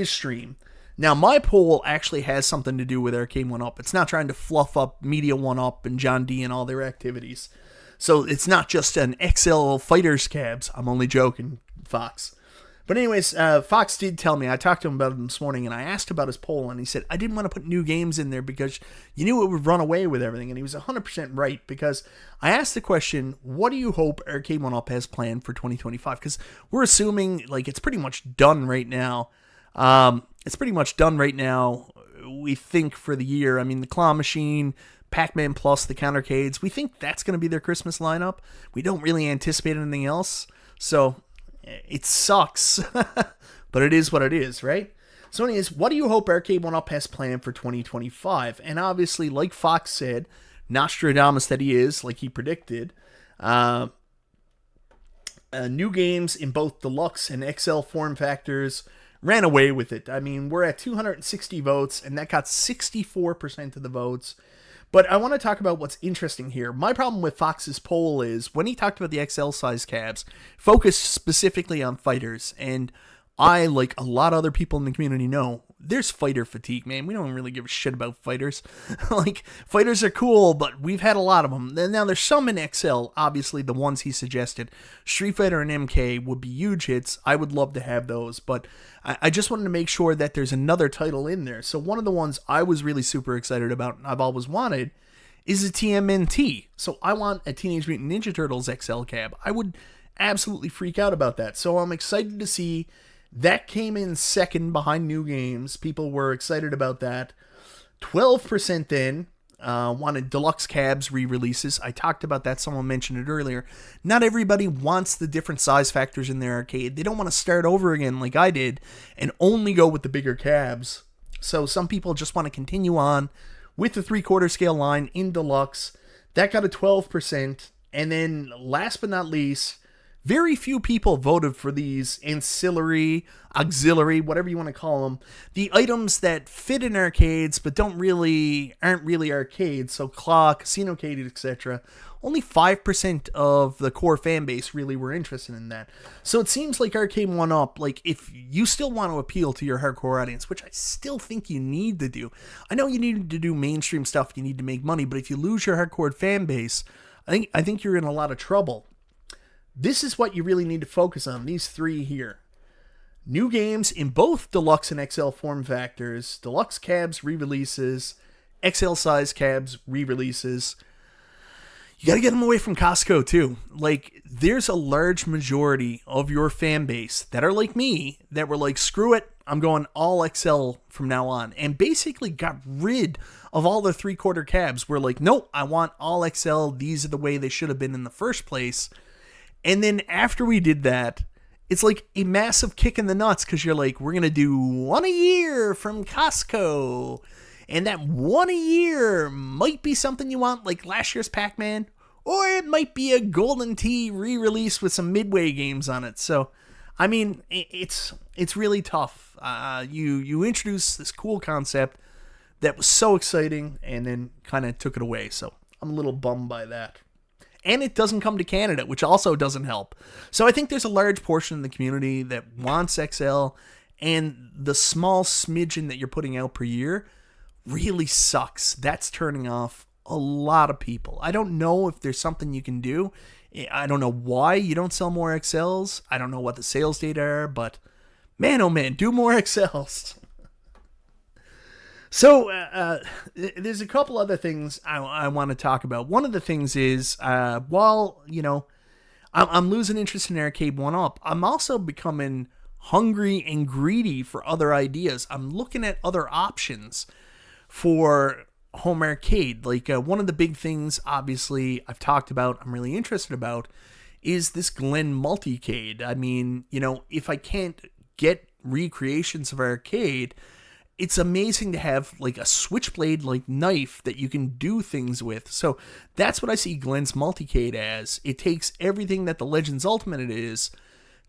stream. Now, my poll actually has something to do with Arcade1Up. It's not trying to fluff up Media1Up and John D and all their activities. So it's not just an XL Fighters cabs. I'm only joking, Fox. But anyways, Fox did tell me, I talked to him about it this morning, and I asked about his poll, and he said, I didn't want to put new games in there because you knew it would run away with everything, and he was 100% right, because I asked the question, what do you hope Arcade1Up has planned for 2025? Because we're assuming, like, it's pretty much done right now. We think, for the year. I mean, the Claw Machine, Pac-Man Plus, the Countercades, we think that's going to be their Christmas lineup. We don't really anticipate anything else, so... It sucks, but it is what it is, right? So anyways, what do you hope Arcade1Up has planned for 2025? And obviously, like Fox said, Nostradamus that he is, like he predicted, new games in both deluxe and XL form factors ran away with it. I mean, we're at 260 votes, and that got 64% of the votes. But I want to talk about what's interesting here. My problem with Fox's poll is, when he talked about the XL size cabs, focused specifically on fighters. And I, like a lot of other people in the community, know there's fighter fatigue, man. We don't really give a shit about fighters. Like, fighters are cool, but we've had a lot of them. Now, there's some in XL, obviously, the ones he suggested. Street Fighter and MK would be huge hits. I would love to have those, but I just wanted to make sure that there's another title in there. So one of the ones I was really super excited about, and I've always wanted, is a TMNT. So I want a Teenage Mutant Ninja Turtles XL cab. I would absolutely freak out about that. So I'm excited to see that came in second behind new games. People were excited about that. 12% then wanted deluxe cabs re-releases. I talked about that. Someone mentioned it earlier. Not everybody wants the different size factors in their arcade. They don't want to start over again like I did and only go with the bigger cabs. So some people just want to continue on with the 3/4 scale line in deluxe. That got a 12%. And then last but not least, very few people voted for these auxiliary, whatever you want to call them. The items that fit in arcades but aren't really arcades, so Claw, Casinocade, etc. Only 5% of the core fan base really were interested in that. So it seems like Arcade1Up, like, if you still want to appeal to your hardcore audience, which I still think you need to do. I know you need to do mainstream stuff, you need to make money, but if you lose your hardcore fan base, I think you're in a lot of trouble. This is what you really need to focus on, these three here. New games in both deluxe and XL form factors, deluxe cabs re-releases, XL size cabs re-releases. You gotta get them away from Costco too. Like, there's a large majority of your fan base that are like me, that were like, screw it, I'm going all XL from now on, and basically got rid of all the 3/4 cabs. We're like, nope, I want all XL. These are the way they should have been in the first place. And then after we did that, it's like a massive kick in the nuts, because you're like, we're going to do one a year from Costco. And that one a year might be something you want, like last year's Pac-Man, or it might be a Golden Tee re-release with some Midway games on it. So, I mean, it's really tough. You introduce this cool concept that was so exciting, and then kind of took it away. So I'm a little bummed by that. And it doesn't come to Canada, which also doesn't help. So I think there's a large portion of the community that wants XL, and the small smidgen that you're putting out per year really sucks. That's turning off a lot of people. I don't know if there's something you can do. I don't know why you don't sell more XLs. I don't know what the sales data are, but man, oh man, do more XLs. So, there's a couple other things I want to talk about. One of the things is, while, I'm losing interest in Arcade1Up, I'm also becoming hungry and greedy for other ideas. I'm looking at other options for home arcade. Like, one of the big things, obviously, I've talked about, I'm really interested about, is this Glen Multicade. I mean, if I can't get recreations of arcade, it's amazing to have like a switchblade like knife that you can do things with. So that's what I see Glen's Multicade as. It takes everything that the Legends Ultimate is,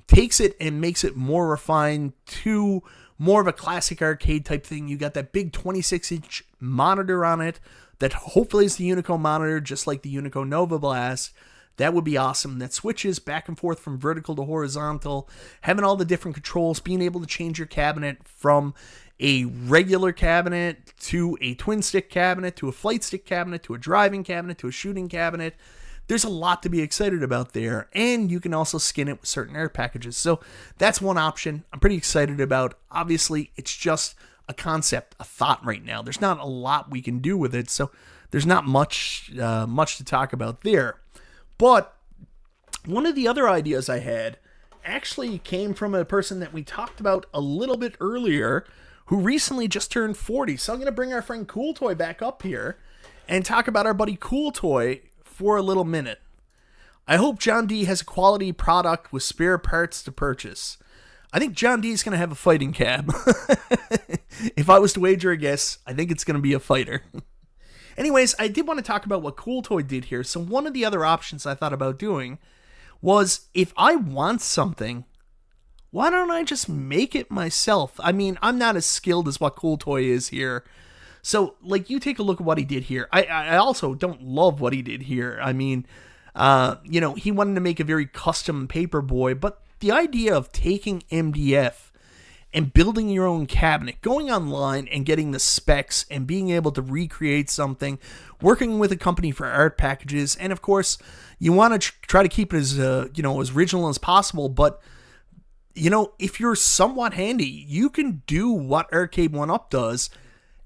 takes it and makes it more refined to more of a classic arcade type thing. You got that big 26-inch monitor on it that hopefully is the Unico monitor, just like the Unico Nova Blast. That would be awesome. That switches back and forth from vertical to horizontal, having all the different controls, being able to change your cabinet from a regular cabinet to a twin stick cabinet to a flight stick cabinet to a driving cabinet to a shooting cabinet. There's a lot to be excited about there, and you can also skin it with certain air packages. So that's one option I'm pretty excited about. Obviously, it's just a concept, a thought right now. There's not a lot we can do with it, so there's not much to talk about there. But one of the other ideas I had actually came from a person that we talked about a little bit earlier, who recently just turned 40. So I'm going to bring our friend Cool Toy back up here and talk about our buddy Cool Toy for a little minute. I hope John D has a quality product with spare parts to purchase. I think John D is going to have a fighting cab. If I was to wager a guess, I think it's going to be a fighter. Anyways, I did want to talk about what Cool Toy did here. So one of the other options I thought about doing was, if I want something, why don't I just make it myself? I mean, I'm not as skilled as what Cool Toy is here. So, like, you take a look at what he did here. I also don't love what he did here. I mean, he wanted to make a very custom Paperboy, but the idea of taking MDF and building your own cabinet, going online and getting the specs and being able to recreate something, working with a company for art packages, and of course, you want to try to keep it as, as original as possible, but if you're somewhat handy, you can do what Arcade1Up does,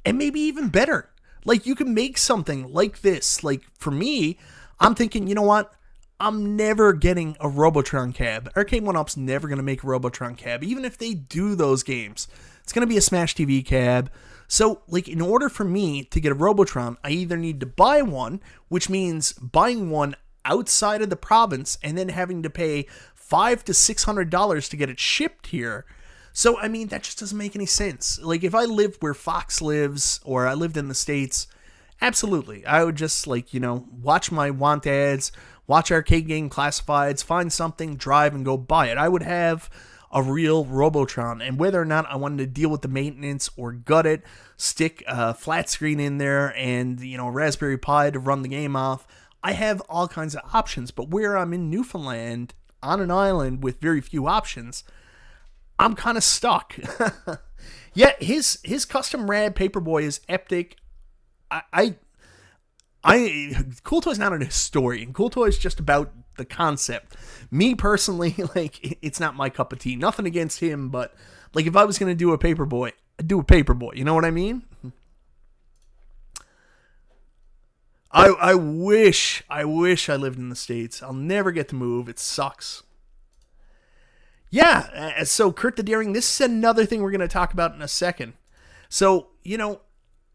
and maybe even better. Like, you can make something like this. Like, for me, I'm thinking, you know what? I'm never getting a Robotron cab. Arcade1Up's never going to make a Robotron cab. Even if they do those games, it's going to be a Smash TV cab. So, like, in order for me to get a Robotron, I either need to buy one, which means buying one outside of the province and then having to pay $500 to $600 to get it shipped here. So, I mean, that just doesn't make any sense. Like, if I lived where Fox lives, or I lived in the States, absolutely. I would just, watch my want ads, watch Arcade Game Classifieds, find something, drive, and go buy it. I would have a real Robotron, and whether or not I wanted to deal with the maintenance or gut it, stick a flat screen in there and, Raspberry Pi to run the game off, I have all kinds of options. But where I'm in Newfoundland, on an island with very few options, I'm kind of stuck. Yeah, his custom rad Paperboy is epic. Cool Toy's not a historian. Cool Toy's just about the concept. Me personally, it's not my cup of tea. Nothing against him, but if I was gonna do a Paperboy, I'd do a Paperboy. You know what I mean? I wish I lived in the States. I'll never get to move. It sucks. Yeah, so Kurt the Daring, this is another thing we're going to talk about in a second. So,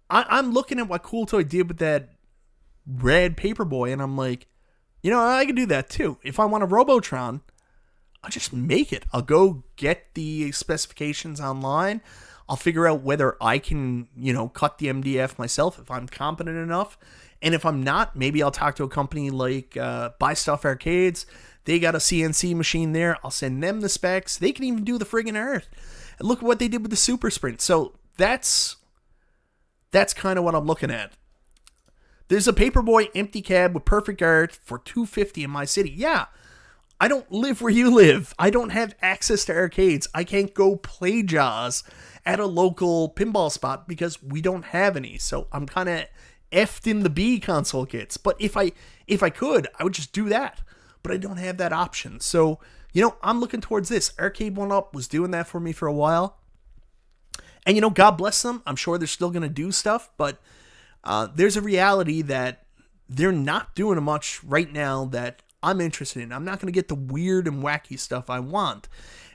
I'm looking at what Cool Toy did with that red Paperboy, and I'm like, I can do that too. If I want a Robotron, I'll just make it. I'll go get the specifications online. I'll figure out whether I can, cut the MDF myself if I'm competent enough. And if I'm not, maybe I'll talk to a company like Buy Stuff Arcades. They got a CNC machine there. I'll send them the specs. They can even do the friggin' earth. And look at what they did with the Super Sprint. So that's kind of what I'm looking at. There's a Paperboy empty cab with perfect art for $250 in my city. Yeah, I don't live where you live. I don't have access to arcades. I can't go play Jaws at a local pinball spot because we don't have any. So I'm kind of effed in the B console kits. But if I could, I would just do that. But I don't have that option. So, I'm looking towards this. Arcade1Up was doing that for me for a while. And, God bless them. I'm sure they're still going to do stuff. But there's a reality that they're not doing much right now that I'm interested in. I'm not going to get the weird and wacky stuff I want.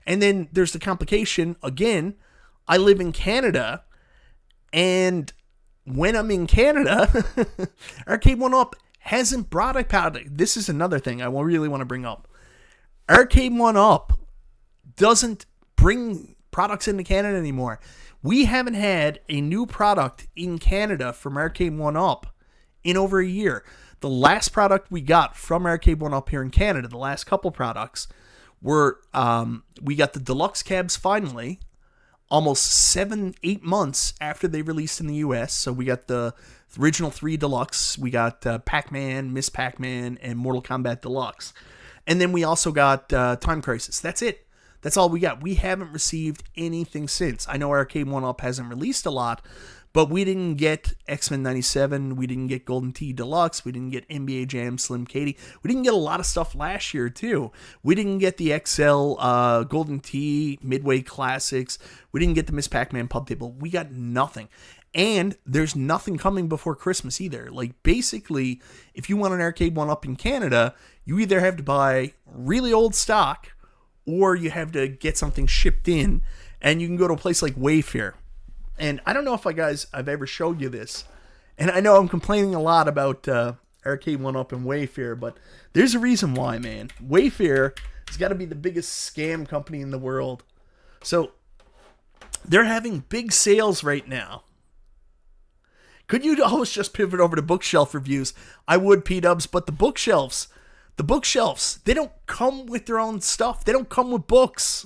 And then there's the complication. Again, I live in Canada. And when I'm in Canada, Arcade1Up hasn't brought a product. This is another thing I really want to bring up. Arcade1Up doesn't bring products into Canada anymore. We haven't had a new product in Canada from Arcade1Up in over a year. The last product we got from Arcade1Up here in Canada, the last couple products, were we got the deluxe cabs finally, almost 7-8 months after they released in the US. So we got the original 3 deluxe. We got Pac-Man, Miss Pac-Man, and Mortal Kombat Deluxe. And then we also got Time Crisis. That's it. That's all we got. We haven't received anything since. I know Arcade1Up hasn't released a lot, but we didn't get X-Men 97. We didn't get Golden Tee Deluxe. We didn't get NBA Jam Slim Katie. We didn't get a lot of stuff last year, too. We didn't get the XL Golden Tee Midway Classics. We didn't get the Miss Pac-Man Pub Table. We got nothing. And there's nothing coming before Christmas either. Like, basically, if you want an Arcade1Up in Canada, you either have to buy really old stock or you have to get something shipped in, and you can go to a place like Wayfair. And I don't know if I've ever showed you this. And I know I'm complaining a lot about Arcade1Up and Wayfair, but there's a reason why, man. Wayfair has got to be the biggest scam company in the world. So they're having big sales right now. Could you always just pivot over to bookshelf reviews? I would, P-dubs, but the bookshelves, they don't come with their own stuff. They don't come with books.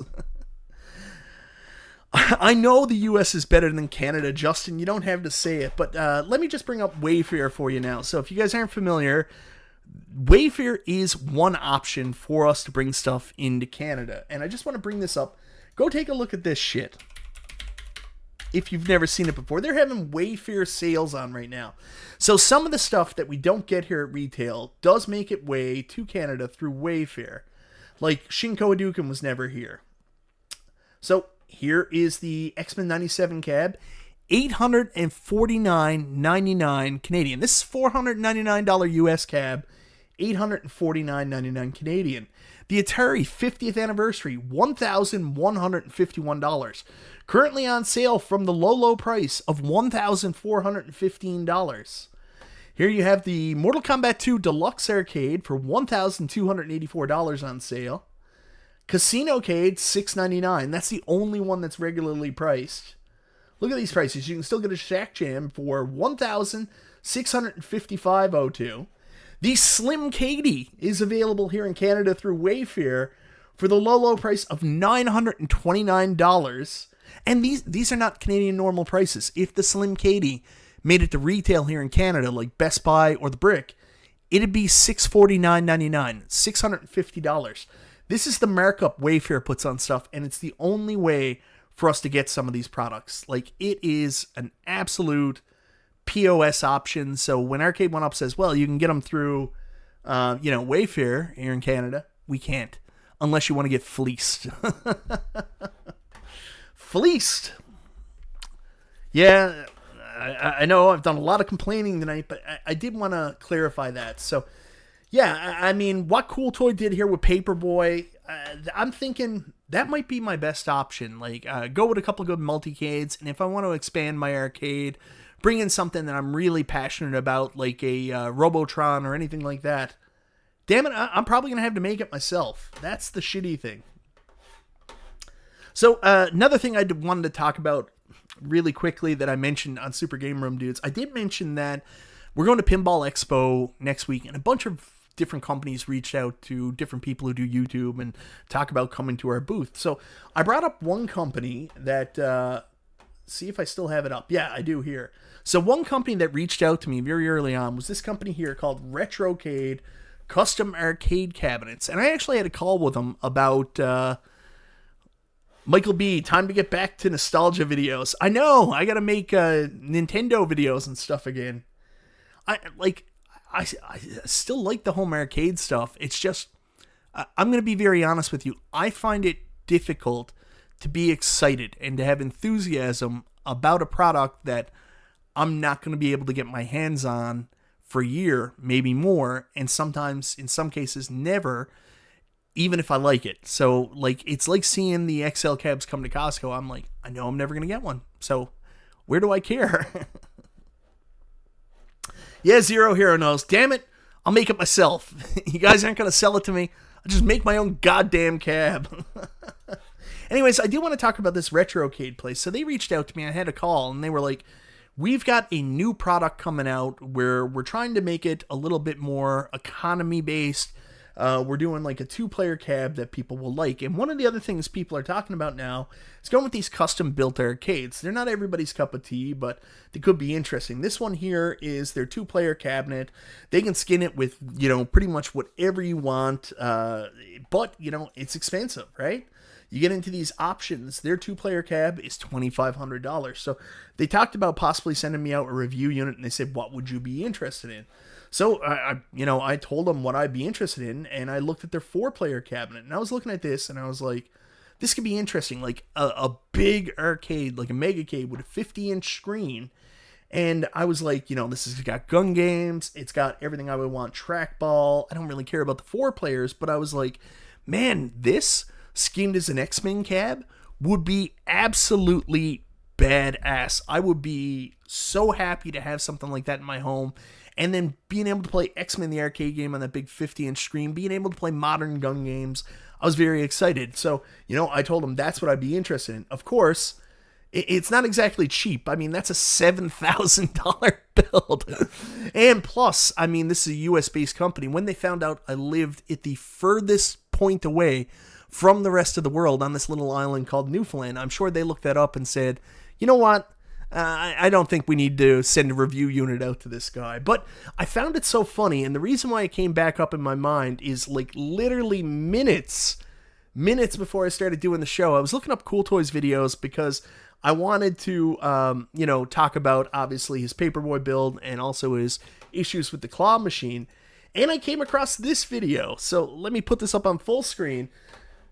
I know the US is better than Canada, Justin. You don't have to say it, but let me just bring up Wayfair for you now. So if you guys aren't familiar, Wayfair is one option for us to bring stuff into Canada. And I just want to bring this up. Go take a look at this shit. If you've never seen it before, they're having Wayfair sales on right now. So some of the stuff that we don't get here at retail does make its way to Canada through Wayfair. Like Shinko Hadouken was never here. So here is the X-Men 97 cab, $849.99 Canadian. This is $499 US cab, $849.99 Canadian. The Atari 50th anniversary, $1,151. Currently on sale from the low price of $1,415. Here you have the Mortal Kombat 2 Deluxe Arcade for $1,284 on sale. Casino Cade, $699. That's the only one that's regularly priced. Look at these prices. You can still get a Shack Jam for $1,655.02. The Slim Katie is available here in Canada through Wayfair for the low price of $929. And these are not Canadian normal prices. If the Slim Katie made it to retail here in Canada, like Best Buy or The Brick, it'd be $649.99, $650. This is the markup Wayfair puts on stuff, and it's the only way for us to get some of these products. Like, it is an absolute POS option. So when Arcade1Up says, well, you can get them through, Wayfair here in Canada, we can't. Unless you want to get fleeced. Fleeced. Yeah, I know I've done a lot of complaining tonight, but I did want to clarify that. So, Yeah, I mean, what Cool Toy did here with Paperboy, I'm thinking that might be my best option. Like, go with a couple of good multicades, and if I want to expand my arcade, bring in something that I'm really passionate about, like a Robotron or anything like that. Damn it, I'm probably going to have to make it myself. That's the shitty thing. So, another thing I wanted to talk about really quickly that I mentioned on Super Game Room Dudes, I did mention that we're going to Pinball Expo next week, and a bunch of different companies reached out to different people who do YouTube and talk about coming to our booth. So I brought up one company that, see if I still have it up. Yeah, I do here. So one company that reached out to me very early on was this company here called Retrocade Custom Arcade Cabinets. And I actually had a call with them about, Michael B, time to get back to nostalgia videos. I know, I gotta make Nintendo videos and stuff again. I still like the home arcade stuff. It's just, I'm going to be very honest with you. I find it difficult to be excited and to have enthusiasm about a product that I'm not going to be able to get my hands on for a year, maybe more, and sometimes, in some cases, never, even if I like it. So, like, it's like seeing the XL cabs come to Costco. I'm like, I know I'm never going to get one. So, where do I care? Yeah, Zero Hero knows. Damn it, I'll make it myself. You guys aren't going to sell it to me. I'll just make my own goddamn cab. Anyways, I do want to talk about this Retrocade place. So they reached out to me. I had a call, and they were like, we've got a new product coming out where we're trying to make it a little bit more economy-based. We're doing like a 2-player cab that people will like. And one of the other things people are talking about now is going with these custom-built arcades. They're not everybody's cup of tea, but they could be interesting. This one here is their 2-player cabinet. They can skin it with, you know, pretty much whatever you want. But, you know, it's expensive, right? You get into these options. Their 2-player cab is $2,500. So they talked about possibly sending me out a review unit, and they said, what would you be interested in? So, I told them what I'd be interested in, and I looked at their 4-player cabinet, and I was looking at this, and I was like, this could be interesting, like a big arcade, like a Megacade with a 50-inch screen, and I was like, you know, this has got gun games, it's got everything I would want, trackball, I don't really care about the 4 players, but I was like, man, this, schemed as an X-Men cab, would be absolutely badass. I would be so happy to have something like that in my home. And then being able to play X-Men the arcade game on that big 50-inch screen, being able to play modern gun games, I was very excited. So, you know, I told them that's what I'd be interested in. Of course, it's not exactly cheap. I mean, that's a $7,000 build. And plus, I mean, this is a US-based company. When they found out I lived at the furthest point away from the rest of the world on this little island called Newfoundland, I'm sure they looked that up and said, you know what? I don't think we need to send a review unit out to this guy. But I found it so funny, and the reason why it came back up in my mind is like literally minutes before I started doing the show, I was looking up Cool Toys videos because I wanted to, talk about obviously his Paperboy build and also his issues with the claw machine. And I came across this video. So let me put this up on full screen.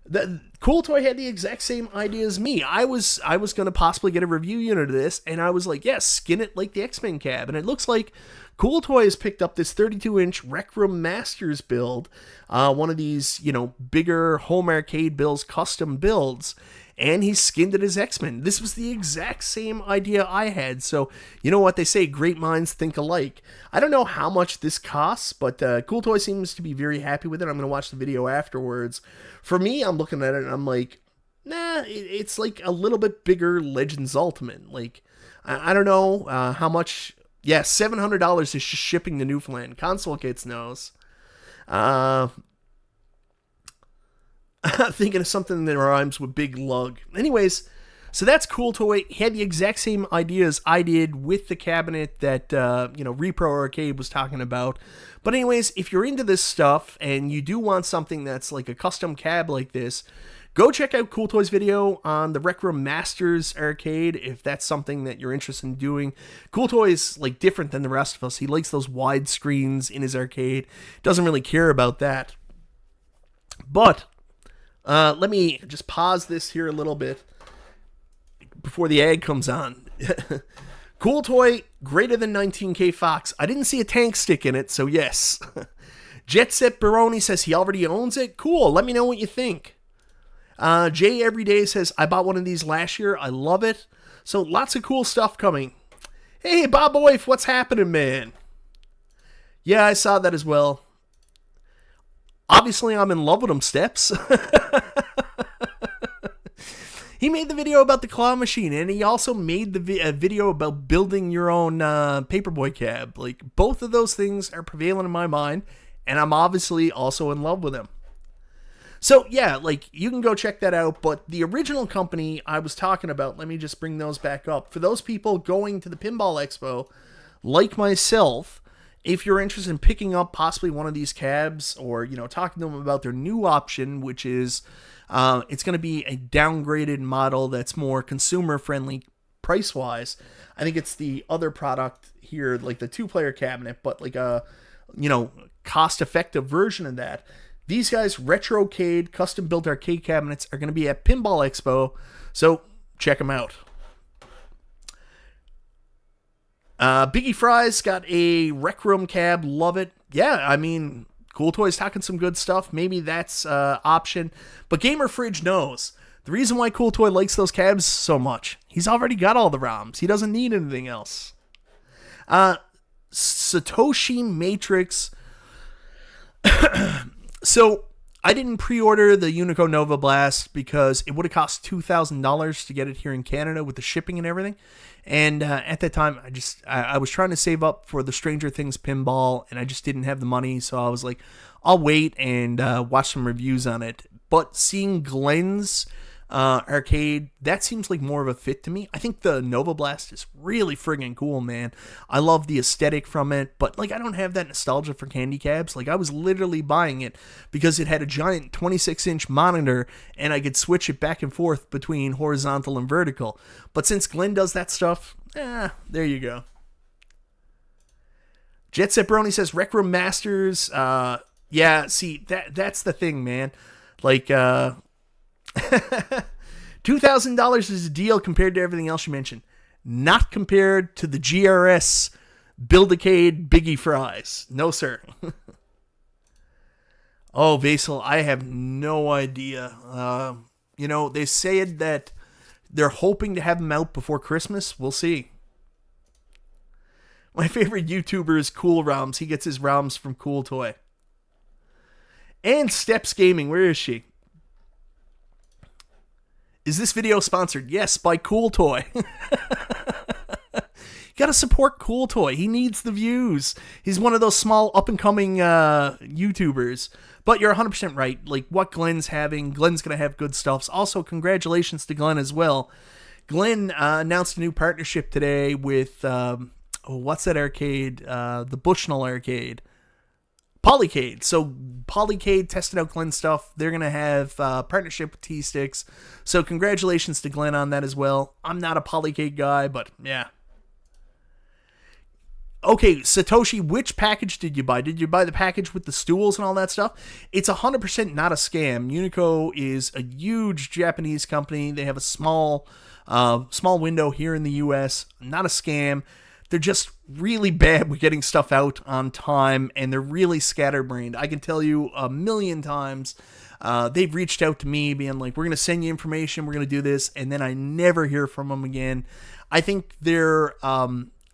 The Cool Toy had the exact same idea as me. I was going to possibly get a review unit of this, and I was like, yes, skin it like the X-Men cab. And it looks like Cool Toy has picked up this 32-inch Rec Room Masters build, one of these, you know, bigger home arcade builds, custom builds, and he skinned it as X-Men. This was the exact same idea I had. So, you know what they say, great minds think alike. I don't know how much this costs, but Cool Toy seems to be very happy with it. I'm going to watch the video afterwards. For me, I'm looking at it and I'm like, nah, it's like a little bit bigger Legends Ultimate. Like, I don't know how much. Yeah, $700 is just shipping to Newfoundland. Console Kits knows. Thinking of something that rhymes with big lug. Anyways, so that's Cool Toy. He had the exact same ideas I did with the cabinet that, Repro Arcade was talking about. But anyways, if you're into this stuff and you do want something that's like a custom cab like this, go check out Cool Toy's video on the Rec Room Masters arcade if that's something that you're interested in doing. Cool Toy is like different than the rest of us. He likes those wide screens in his arcade. Doesn't really care about that. But let me just pause this here a little bit before the ad comes on. Cool Toy, greater than 19K Fox. I didn't see a tank stick in it, so yes. Jet Set Baroni says he already owns it. Cool. Let me know what you think. Jay Everyday says, I bought one of these last year. I love it. So lots of cool stuff coming. Hey, Bob Oif, what's happening, man? Yeah, I saw that as well. Obviously, I'm in love with them, Steps. He made the video about the claw machine, and he also made the video about building your own paperboy cab. Like, both of those things are prevalent in my mind, and I'm obviously also in love with them. So, yeah, like, you can go check that out, but the original company I was talking about, let me just bring those back up. For those people going to the Pinball Expo, like myself, if you're interested in picking up possibly one of these cabs or, you know, talking to them about their new option, which is it's going to be a downgraded model that's more consumer-friendly price-wise. I think it's the other product here, like the two-player cabinet, but like a, you know, cost-effective version of that. These guys, Retrocade, custom-built arcade cabinets, are going to be at Pinball Expo, so check them out. Biggie Fry's got a Rec Room cab. Love it. Yeah, I mean, Cool Toys talking some good stuff. Maybe that's option. But Gamer Fridge knows. The reason why Cool Toy likes those cabs so much, he's already got all the ROMs. He doesn't need anything else. Satoshi Matrix. So, I didn't pre-order the Unico Nova Blast because it would have cost $2,000 to get it here in Canada with the shipping and everything. And at that time, I was trying to save up for the Stranger Things pinball, and I just didn't have the money. So I was like, I'll wait and watch some reviews on it. But seeing Glenn's arcade, that seems like more of a fit to me. I think the Nova Blast is really friggin' cool, man. I love the aesthetic from it, but like I don't have that nostalgia for candy cabs. Like I was literally buying it because it had a giant 26-inch monitor and I could switch it back and forth between horizontal and vertical. But since Glenn does that stuff, there you go. Jet Set Brony says Rec Room Masters. Yeah, see, that's the thing, man. Like, $2,000 is a deal compared to everything else you mentioned. Not compared to the GRS Build-A-Cade Biggie Fries. No, sir. Oh, Vasil, I have no idea. You know, they said that they're hoping to have them out before Christmas. We'll see. My favorite YouTuber is Cool Roms. He gets his ROMs from Cool Toy. And Steps Gaming. Where is she? Is this video sponsored? Yes, by Cool Toy. You gotta support Cool Toy. He needs the views. He's one of those small up-and-coming YouTubers. But you're 100% right. Like, what Glenn's having, Glenn's gonna have good stuff. Also, congratulations to Glenn as well. Glenn announced a new partnership today with, what's that arcade? The Bushnell Arcade. Polycade. So Polycade tested out Glenn's stuff. They're going to have partnership with T-Sticks. So congratulations to Glenn on that as well. I'm not a Polycade guy, but yeah. Okay, Satoshi, which package did you buy? Did you buy the package with the stools and all that stuff? It's 100% not a scam. Unico is a huge Japanese company. They have a small window here in the U.S. Not a scam. They're just really bad with getting stuff out on time, and they're really scatterbrained. I can tell you a million times they've reached out to me being like, we're going to send you information, we're going to do this, and then I never hear from them again. I think they're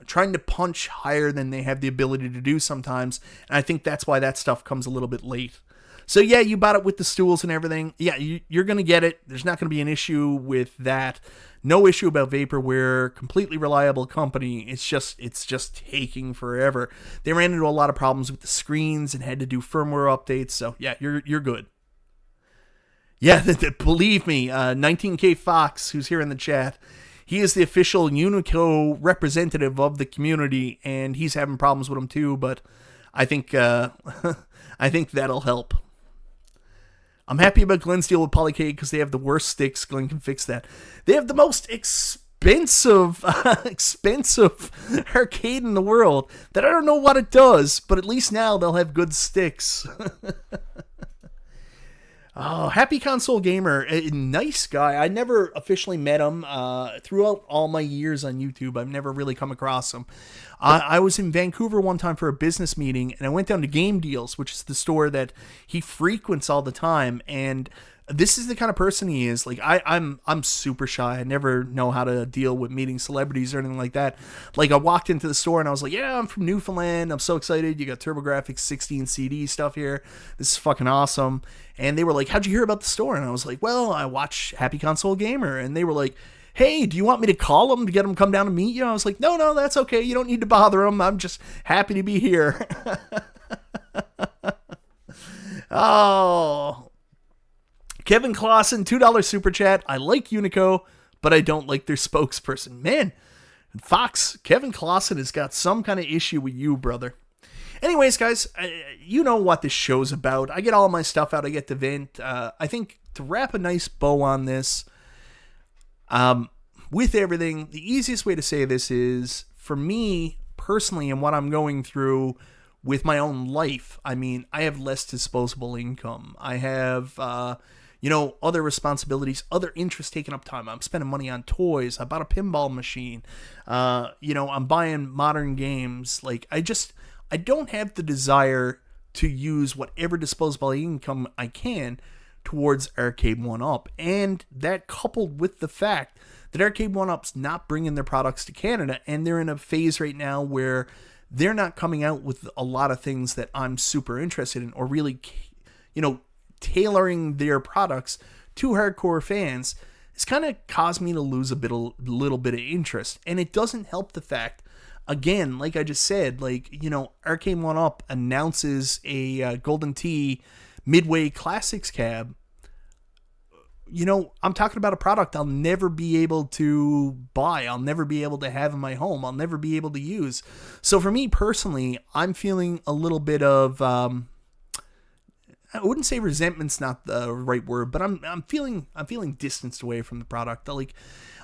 trying to punch higher than they have the ability to do sometimes, and I think that's why that stuff comes a little bit late. So yeah, you bought it with the stools and everything. Yeah, you're going to get it. There's not going to be an issue with that. No issue about Vaporware. Completely reliable company. It's just taking forever. They ran into a lot of problems with the screens and had to do firmware updates. So yeah, you're good. Yeah, believe me, 19K Fox, who's here in the chat, he is the official Unico representative of the community, and he's having problems with them too. But I think I think that'll help. I'm happy about Glenn's deal with Polycade because they have the worst sticks. Glenn can fix that. They have the most expensive arcade in the world that I don't know what it does, but at least now they'll have good sticks. Oh, Happy Console Gamer, a nice guy. I never officially met him. Throughout all my years on YouTube, I've never really come across him. I was in Vancouver one time for a business meeting, and I went down to Game Deals, which is the store that he frequents all the time, and this is the kind of person he is. Like, I'm super shy. I never know how to deal with meeting celebrities or anything like that. Like, I walked into the store and I was like, yeah, I'm from Newfoundland. I'm so excited. You got TurboGrafx 16 CD stuff here. This is fucking awesome. And they were like, how'd you hear about the store? And I was like, well, I watch Happy Console Gamer. And they were like, hey, do you want me to call him to get him to come down to meet you? I was like, no, that's okay. You don't need to bother him. I'm just happy to be here. Oh, Kevin Clausen, $2 super chat. I like Unico, but I don't like their spokesperson. Man, Fox, Kevin Clausen has got some kind of issue with you, brother. Anyways, guys, you know what this show's about. I get all my stuff out. I get to vent. I think to wrap a nice bow on this, with everything, the easiest way to say this is, for me personally and what I'm going through with my own life, I mean, I have less disposable income. I have, other responsibilities, other interests taking up time. I'm spending money on toys. I bought a pinball machine. I'm buying modern games. Like, I don't have the desire to use whatever disposable income I can towards Arcade1Up. And that, coupled with the fact that Arcade1Up's not bringing their products to Canada, and they're in a phase right now where they're not coming out with a lot of things that I'm super interested in, or really, tailoring their products to hardcore fans, it's kind of caused me to lose a little bit of interest. And it doesn't help the fact, again, like I just said, Arcade1Up announces a Golden Tee Midway Classics cab. I'm talking about a product I'll never be able to buy. I'll never be able to have in my home. I'll never be able to use. So for me personally, I'm feeling a little bit of, I wouldn't say resentment's not the right word, but I'm feeling distanced away from the product. Like,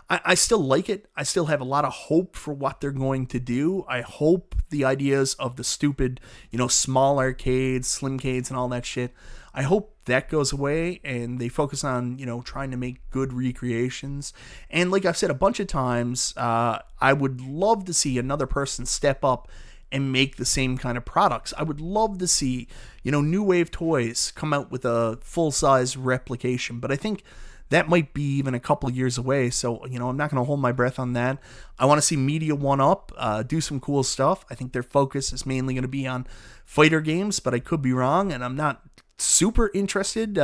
I still like it. I still have a lot of hope for what they're going to do. I hope the ideas of the stupid, small arcades, slimcades, and all that shit, I hope that goes away and they focus on, trying to make good recreations. And like I've said a bunch of times, I would love to see another person step up and make the same kind of products. I would love to see, New Wave Toys come out with a full-size replication, but I think that might be even a couple of years away, so, I'm not going to hold my breath on that. I want to see Media1Up do some cool stuff. I think their focus is mainly going to be on fighter games, but I could be wrong, and I'm not super interested,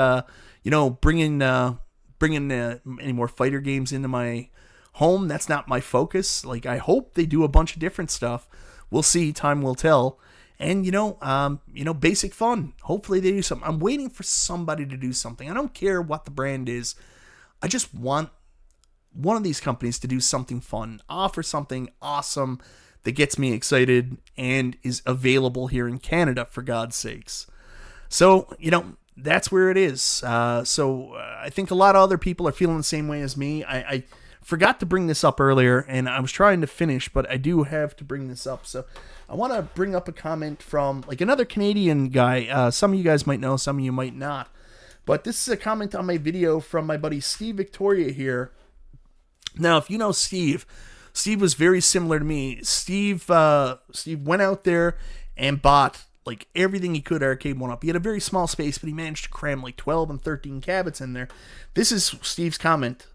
bringing any more fighter games into my home. That's not my focus. Like, I hope they do a bunch of different stuff. We'll see. Time will tell. And, basic fun. Hopefully they do something. I'm waiting for somebody to do something. I don't care what the brand is. I just want one of these companies to do something fun, offer something awesome that gets me excited and is available here in Canada, for God's sakes. So, that's where it is. I think a lot of other people are feeling the same way as me. I forgot to bring this up earlier, and I was trying to finish, but I do have to bring this up. So I want to bring up a comment from another Canadian guy. Some of you guys might know, some of you might not. But this is a comment on my video from my buddy Steve Victoria here. Now, if you know Steve was very similar to me. Steve went out there and bought everything he could Arcade1Up. He had a very small space, but he managed to cram 12 and 13 cabinets in there. This is Steve's comment.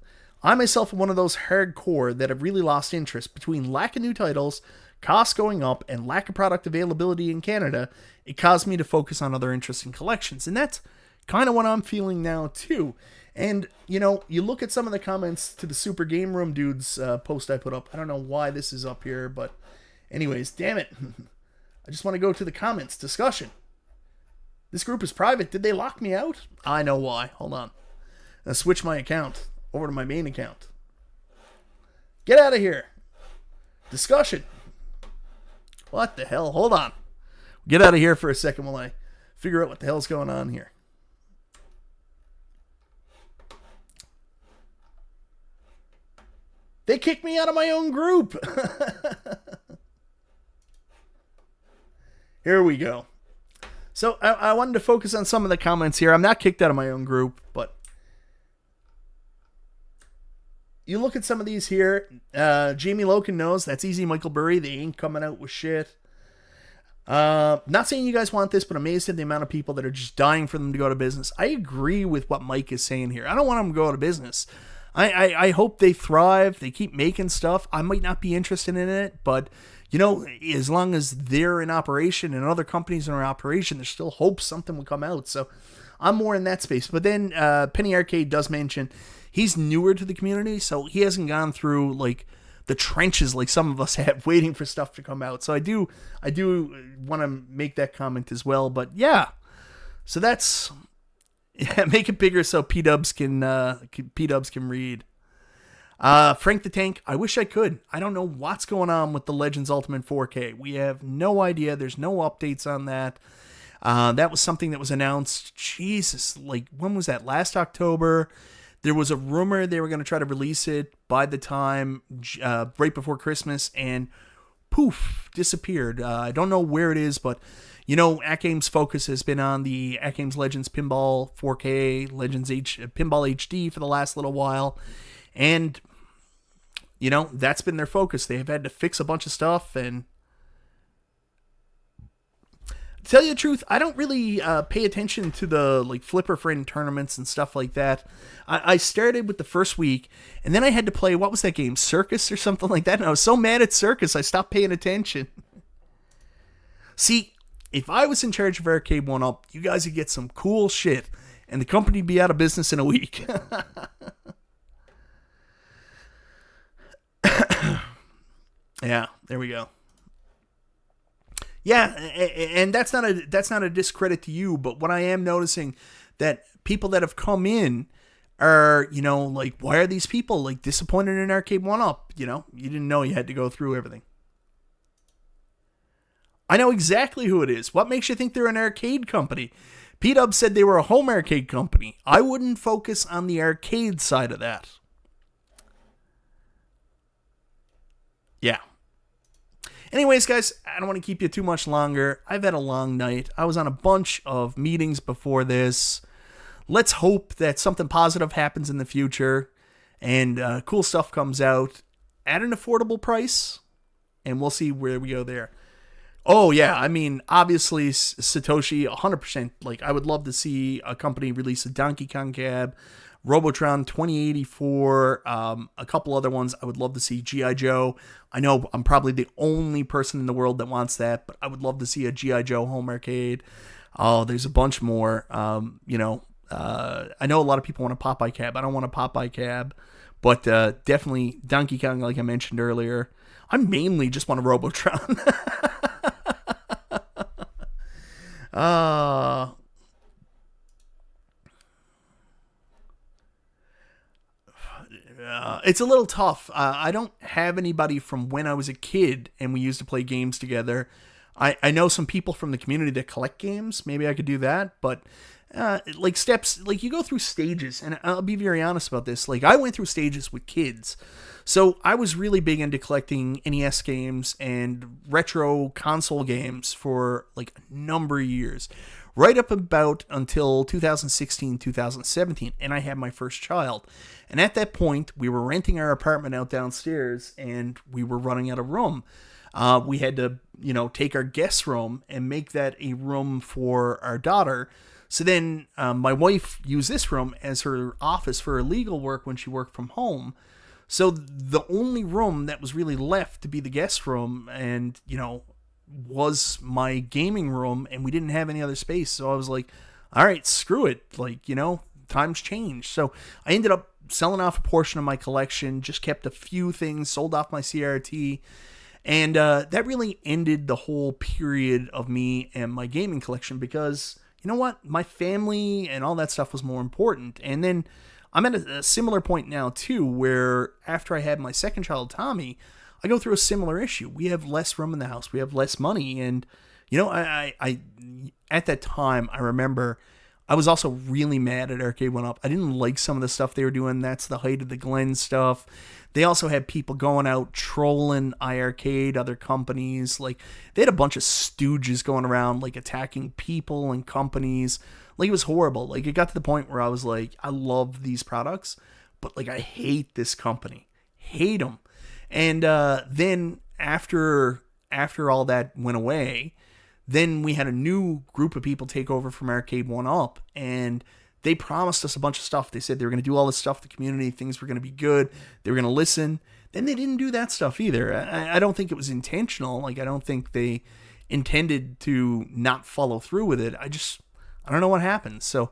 I myself am one of those hardcore that have really lost interest. Between lack of new titles, costs going up, and lack of product availability in Canada, it caused me to focus on other interesting collections. And that's kind of what I'm feeling now too. And, you look at some of the comments to the Super Game Room dudes post I put up. I don't know why this is up here, but anyways, damn it. I just want to go to the comments discussion. This group is private. Did they lock me out? I know why. Hold on. I'll switch my account over to my main account. Get out of here. Discussion. What the hell? Hold on. Get out of here for a second while I figure out what the hell's going on here. They kicked me out of my own group. Here we go. So I wanted to focus on some of the comments here. I'm not kicked out of my own group, but you look at some of these here. Jamie Loken knows that's easy, Michael Burry. They ain't coming out with shit. Not saying you guys want this, but amazed at the amount of people that are just dying for them to go out of business. I agree with what Mike is saying here. I don't want them to go out of business. I hope they thrive. They keep making stuff. I might not be interested in it, but you know, as long as they're in operation and other companies are in operation, there's still hope something will come out. So I'm more in that space. But then Penny Arcade does mention he's newer to the community, so he hasn't gone through like the trenches like some of us have waiting for stuff to come out. So I do want to make that comment as well. But yeah, so that's make it bigger so P-Dubs can read. Frank the Tank, I wish I could. I don't know what's going on with the Legends Ultimate 4K. We have no idea. There's no updates on that. That was something that was announced, Jesus, like when was that? Last October. There was a rumor they were going to try to release it by the time, right before Christmas, and poof, disappeared. I don't know where it is, but you know, AtGame's focus has been on the AtGame's Legends Pinball 4K, Pinball HD for the last little while. And, you know, that's been their focus. They have had to fix a bunch of stuff. And to tell you the truth, I don't really pay attention to the like Flipper Friend tournaments and stuff like that. I started with the first week, and then I had to play, what was that game, Circus or something like that? And I was so mad at Circus, I stopped paying attention. See, if I was in charge of Arcade1Up, you guys would get some cool shit, and the company would be out of business in a week. Yeah, there we go. Yeah, and that's not a discredit to you, but what I am noticing that people that have come in are, you know, like, why are these people like disappointed in Arcade1Up? You know, you didn't know you had to go through everything. I know exactly who it is. What makes you think they're an arcade company? P-Dub said they were a home arcade company. I wouldn't focus on the arcade side of that. Yeah. Anyways, guys, I don't want to keep you too much longer. I've had a long night. I was on a bunch of meetings before this. Let's hope that something positive happens in the future and cool stuff comes out at an affordable price, and we'll see where we go there. Oh, yeah, I mean, obviously, Satoshi, 100%. Like, I would love to see a company release a Donkey Kong cab, Robotron 2084, a couple other ones. I would love to see G.I. Joe. I know I'm probably the only person in the world that wants that, but I would love to see a G.I. Joe home arcade. Oh, there's a bunch more. You know, I know a lot of people want a Popeye cab. I don't want a Popeye cab, but definitely Donkey Kong, like I mentioned earlier. I mainly just want a Robotron. It's a little tough. I don't have anybody from when I was a kid and we used to play games together. I know some people from the community that collect games. Maybe I could do that, but like steps, like you go through stages, and I'll be very honest about this. Like I went through stages with kids. So I was really big into collecting NES games and retro console games for like a number of years, right up about until 2016, 2017, and I had my first child. And at that point, we were renting our apartment out downstairs, and we were running out of room. We had to, you know, take our guest room and make that a room for our daughter. So then my wife used this room as her office for her legal work when she worked from home. So the only room that was really left to be the guest room and, you know, was my gaming room, and we didn't have any other space. So I was like, all right, screw it. Like, you know, times change. So I ended up selling off a portion of my collection, just kept a few things, sold off my CRT. And that really ended the whole period of me and my gaming collection because, you know what, my family and all that stuff was more important. And then I'm at a similar point now, too, where after I had my second child, Tommy, I go through a similar issue. We have less room in the house. We have less money. And, you know, I at that time, I remember I was also really mad at Arcade1Up. I didn't like some of the stuff they were doing. That's the height of the Glen stuff. They also had people going out trolling iArcade, other companies. Like, they had a bunch of stooges going around, like, attacking people and companies. Like, it was horrible. Like, it got to the point where I was like, I love these products, but, like, I hate this company. Hate them. And then after all that went away, then we had a new group of people take over from Arcade1Up, and they promised us a bunch of stuff. They said they were going to do all this stuff, the community, things were going to be good, they were going to listen. Then they didn't do that stuff either. I don't think it was intentional. Like, I don't think they intended to not follow through with it. I don't know what happened. So,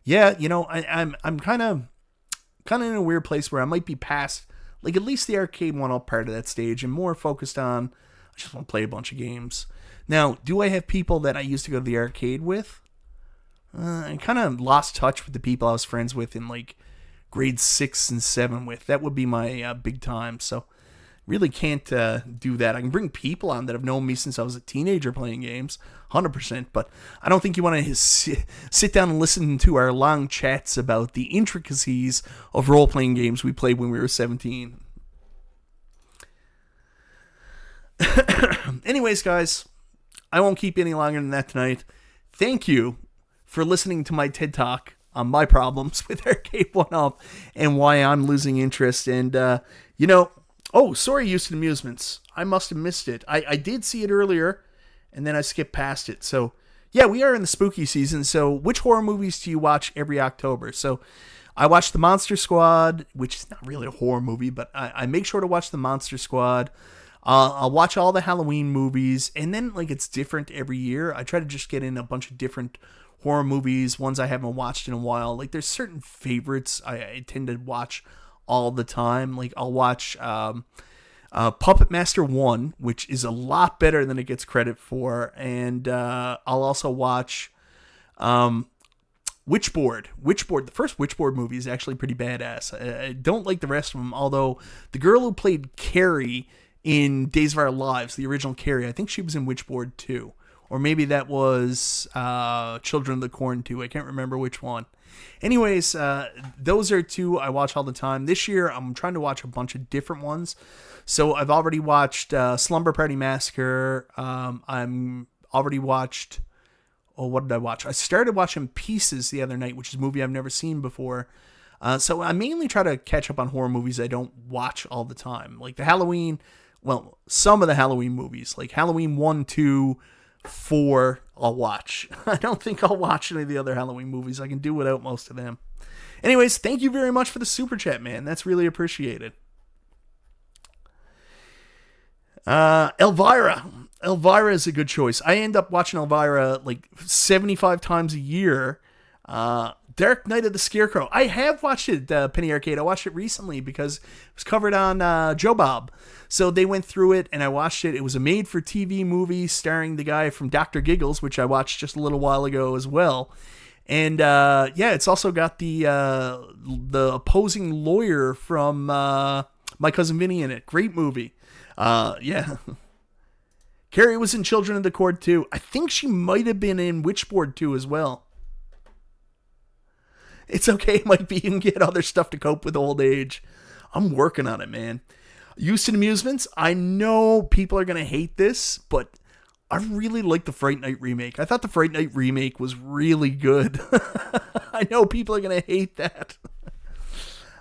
yeah, you know, I'm kind of in a weird place where I might be past, like, at least the Arcade1Up part of that stage, and more focused on, I just want to play a bunch of games. Now, do I have people that I used to go to the arcade with? I kind of lost touch with the people I was friends with in, like, grade 6 and 7 with. That would be my big time, so really can't do that. I can bring people on that have known me since I was a teenager playing games, 100%, but I don't think you want to sit down and listen to our long chats about the intricacies of role-playing games we played when we were 17. Anyways, guys, I won't keep any longer than that tonight. Thank you for listening to my TED Talk on my problems with Arcade1Up and why I'm losing interest. And, you know, oh, sorry, Houston Amusements. I must have missed it. I did see it earlier, and then I skipped past it. So, yeah, we are in the spooky season. So, which horror movies do you watch every October? So, I watch The Monster Squad, which is not really a horror movie, but I make sure to watch The Monster Squad. I'll watch all the Halloween movies, and then, like, it's different every year. I try to just get in a bunch of different horror movies, ones I haven't watched in a while. Like, there's certain favorites I tend to watch all the time. Like, I'll watch Puppet Master 1, which is a lot better than it gets credit for, and I'll also watch Witchboard. The first Witchboard movie is actually pretty badass. I don't like the rest of them, although the girl who played Carrie in Days of Our Lives, the original Carrie, I think she was in Witchboard 2. Or maybe that was Children of the Corn 2. I can't remember which one. Anyways, those are two I watch all the time. This year, I'm trying to watch a bunch of different ones. So I've already watched Slumber Party Massacre. I'm already watched... Oh, what did I watch? I started watching Pieces the other night, which is a movie I've never seen before. So I mainly try to catch up on horror movies I don't watch all the time. Like the Halloween... Well, some of the Halloween movies. Like Halloween 1, 2... 4, I'll watch. I don't think I'll watch any of the other Halloween movies. I can do without most of them. Anyways, thank you very much for the super chat, man. That's really appreciated. Elvira. Elvira is a good choice. I end up watching Elvira like 75 times a year. Dark Knight of the Scarecrow. I have watched it, Penny Arcade. I watched it recently because it was covered on Joe Bob. So they went through it, and I watched it. It was a made-for-TV movie starring the guy from Dr. Giggles, which I watched just a little while ago as well. And, yeah, it's also got the opposing lawyer from My Cousin Vinny in it. Great movie. Yeah. Carrie was in Children of the Corn 2. I think she might have been in Witchboard 2 as well. It's okay, it might be. You can get other stuff to cope with old age. I'm working on it, man. Houston Amusements, I know people are going to hate this, but I really like the Fright Night remake. I thought the Fright Night remake was really good. I know people are going to hate that.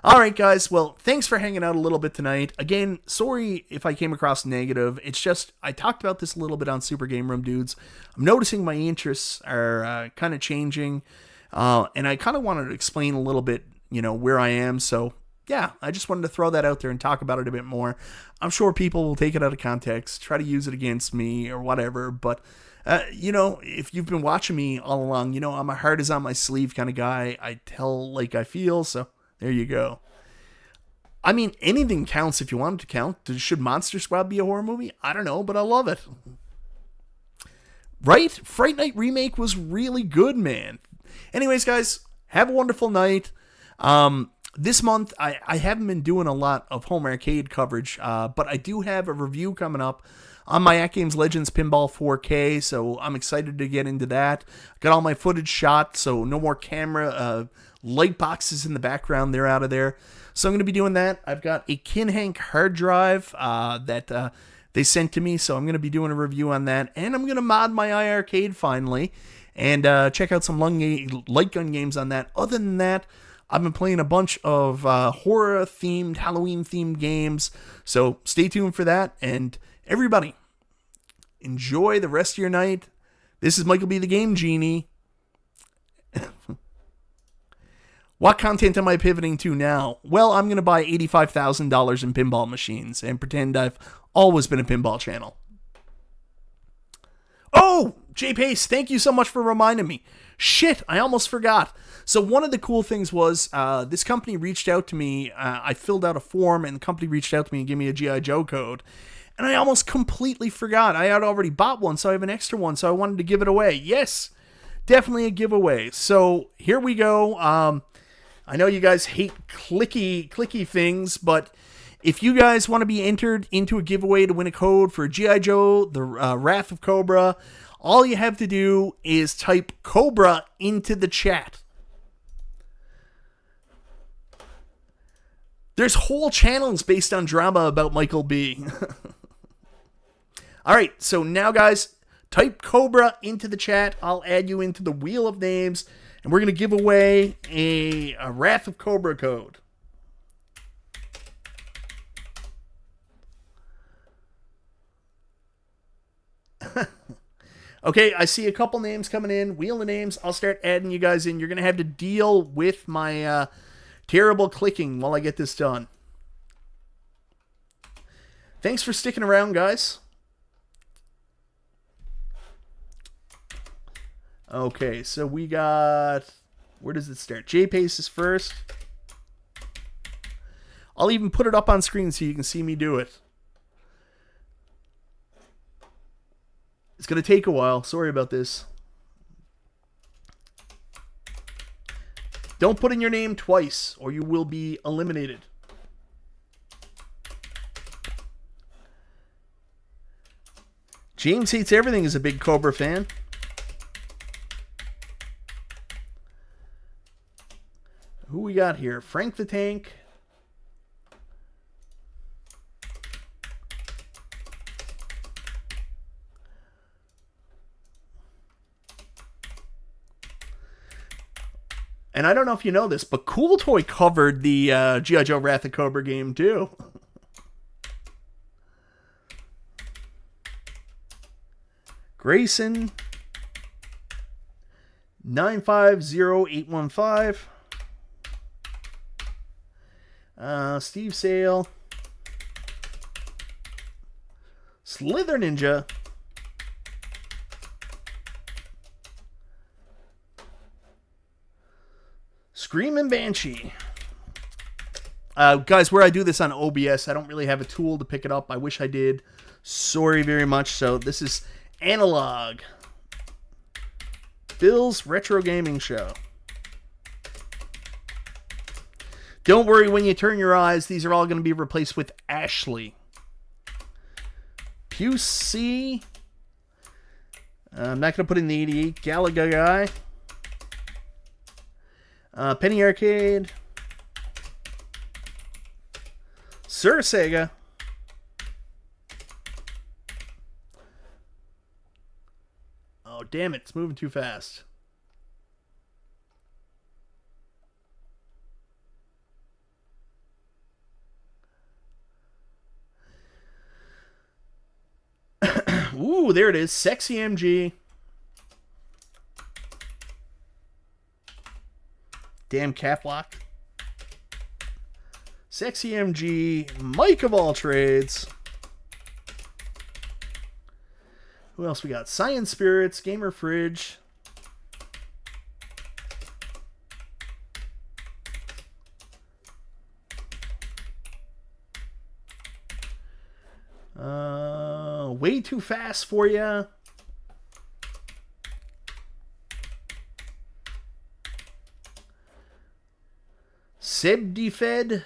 All right, guys. Well, thanks for hanging out a little bit tonight. Again, sorry if I came across negative. It's just, I talked about this a little bit on Super Game Room Dudes. I'm noticing my interests are kind of changing. And I kind of wanted to explain a little bit, you know, where I am. So, yeah, I just wanted to throw that out there and talk about it a bit more. I'm sure people will take it out of context, try to use it against me or whatever. But, you know, if you've been watching me all along, you know, I'm a heart is on my sleeve kind of guy. I tell like I feel. So there you go. I mean, anything counts if you want it to count. Should Monster Squad be a horror movie? I don't know, but I love it. Right? Fright Night Remake was really good, man. Anyways, guys, have a wonderful night. This month, I haven't been doing a lot of home arcade coverage, but I do have a review coming up on my At Games Legends Pinball 4K, so I'm excited to get into that. Got all my footage shot, so no more camera light boxes in the background. They're out of there. So I'm going to be doing that. I've got a Kinhank hard drive that they sent to me, so I'm going to be doing a review on that. And I'm going to mod my iArcade finally and check out some light gun games on that. Other than that, I've been playing a bunch of horror-themed, Halloween-themed games, so stay tuned for that. And everybody, enjoy the rest of your night. This is MichaelBtheGameGenie. What content am I pivoting to now? Well, I'm going to buy $85,000 in pinball machines and pretend I've always been a pinball channel. Oh, Jay Pace, thank you so much for reminding me. Shit, I almost forgot. So one of the cool things was this company reached out to me. I filled out a form, and the company reached out to me and gave me a G.I. Joe code. And I almost completely forgot. I had already bought one, so I have an extra one, so I wanted to give it away. Yes, definitely a giveaway. So here we go. I know you guys hate clicky things, but if you guys want to be entered into a giveaway to win a code for G.I. Joe, the Wrath of Cobra, all you have to do is type Cobra into the chat. There's whole channels based on drama about Michael B. All right, so now, guys, type Cobra into the chat. I'll add you into the wheel of names, and we're going to give away a Wrath of Cobra code. Okay, I see a couple names coming in. Wheel of names. I'll start adding you guys in. You're going to have to deal with my terrible clicking while I get this done. Thanks for sticking around, guys. Okay, so we got... Where does it start? J-Pace is first. I'll even put it up on screen so you can see me do it. It's going to take a while. Sorry about this. Don't put in your name twice, or you will be eliminated. James Hates Everything is a big Cobra fan. Who we got here? Frank the Tank. And I don't know if you know this, but Cool Toy covered the G.I. Joe Wrath of Cobra game too. Grayson 950815. Steve Sale. Slither Ninja. Screamin' Banshee. Guys, where I do this on OBS, I don't really have a tool to pick it up. I wish I did. Sorry very much. So this is Analog. Bill's Retro Gaming Show. Don't worry when you turn your eyes. These are all going to be replaced with Ashley. Puce C. I'm not going to put in the 88. Galaga Guy. Penny Arcade. Sir Sega. Oh, damn it. It's moving too fast. Ooh, there it is. Sexy MG. Damn Caplock. Sexy MG. Mike of all trades. Who else we got? Science Spirits. Gamer Fridge. Way too fast for ya. Sebdefed.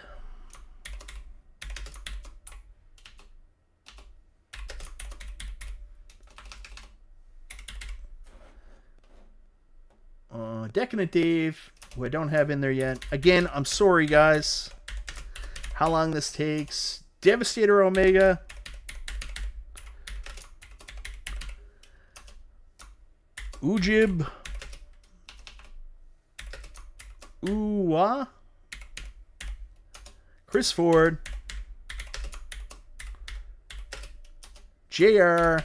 Decadent Dave, who I don't have in there yet. Again, I'm sorry, guys. How long this takes. Devastator Omega. Ujib. Uwa. Chris Ford. JR.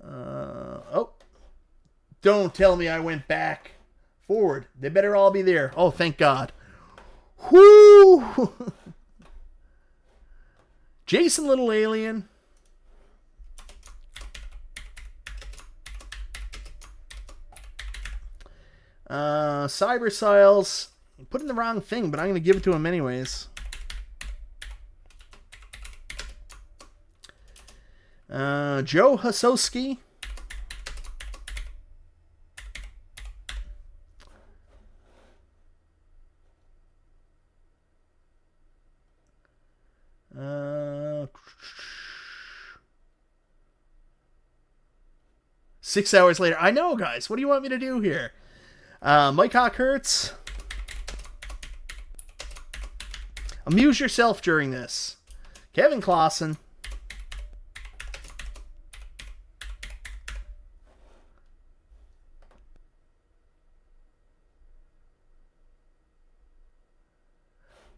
Oh. Don't tell me I went back. Forward. They better all be there. Oh, thank God. Whoo! Jason Little Alien. Cyber Siles. Put in the wrong thing, but I'm going to give it to him anyways. Joe Hasowski. Six hours later. I know, guys. What do you want me to do here? Mike Hockhurts. Amuse yourself during this. Kevin Clausen.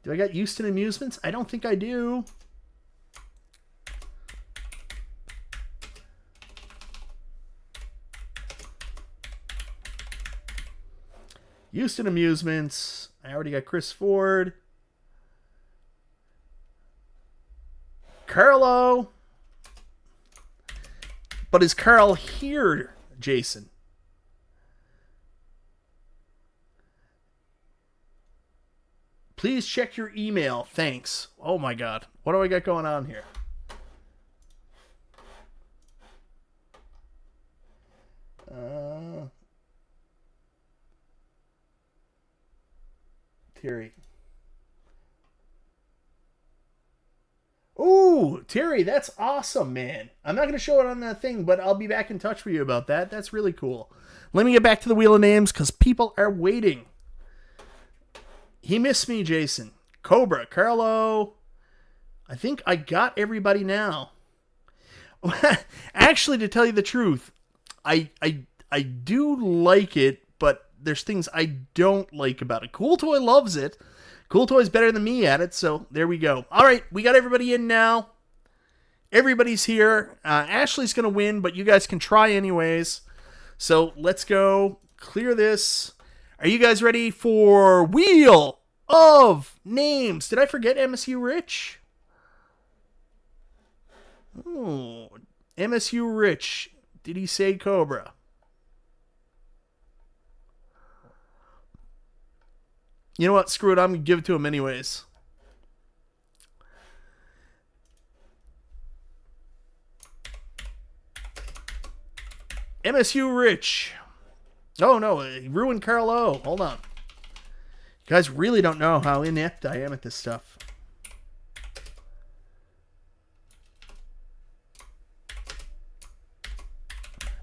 Do I got Houston Amusements? I don't think I do. Houston Amusements. I already got Chris Ford. Carlo. But is Carl here, Jason? Please check your email. Thanks. Oh my God. What do I got going on here? Terry. Ooh, Terry, that's awesome, man. I'm not going to show it on that thing, but I'll be back in touch with you about that. That's really cool. Let me get back to the Wheel of Names because people are waiting. He missed me, Jason. Cobra, Carlo. I think I got everybody now. Actually, to tell you the truth, I do like it, but there's things I don't like about it. Cool Toy loves it. Cool Toy's better than me at it, so there we go. All right, we got everybody in now. Everybody's here. Ashley's going to win, but you guys can try anyways. So let's go clear this. Are you guys ready for Wheel of Names? Did I forget MSU Rich? Oh, MSU Rich. Did he say Cobra? You know what? Screw it. I'm going to give it to him anyways. MSU Rich. Oh, no. He ruined Carlo. Hold on. You guys really don't know how inept I am at this stuff.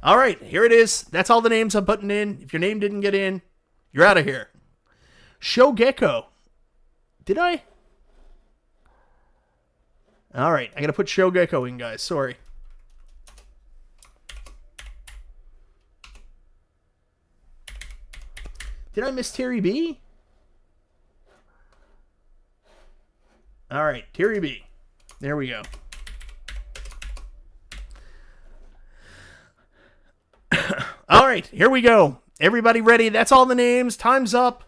All right. Here it is. That's all the names I'm putting in. If your name didn't get in, you're out of here. Shogekko. Did I? All right. I got to put Shogekko in, guys. Sorry. Did I miss Terry B? All right. Terry B. There we go. All right. Here we go. Everybody ready? That's all the names. Time's up.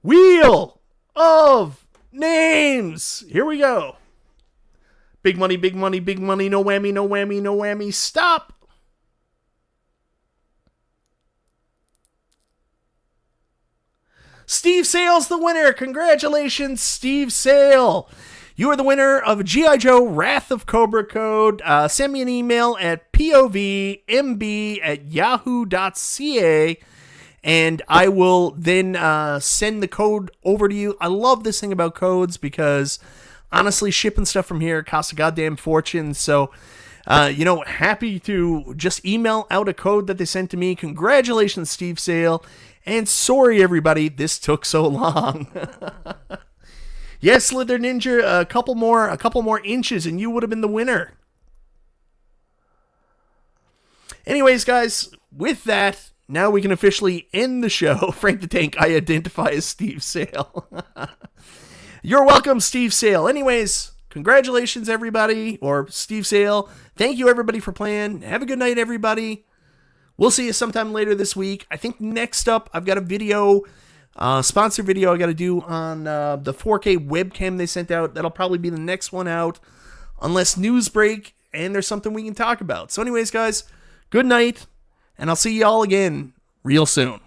Wheel of Names. Here we go. Big money, big money, big money. No whammy, no whammy, no whammy. Stop. Steve Sale's the winner. Congratulations, Steve Sale. You are the winner of G.I. Joe Wrath of Cobra Code. Send me an email at povmb@yahoo.ca. And I will then send the code over to you. I love this thing about codes because, honestly, shipping stuff from here costs a goddamn fortune. So Happy to just email out a code that they sent to me. Congratulations, Steve Sale. And sorry, everybody, this took so long. Yes, Slither Ninja, a couple more inches, and you would have been the winner. Anyways, guys, with that, now we can officially end the show. Frank the Tank, I identify as Steve Sale. You're welcome, Steve Sale. Anyways, congratulations, everybody, or Steve Sale. Thank you, everybody, for playing. Have a good night, everybody. We'll see you sometime later this week. I think next up, I've got a video, sponsor video I got to do on the 4K webcam they sent out. That'll probably be the next one out, unless news break and there's something we can talk about. So anyways, guys, good night, and I'll see y'all again real soon.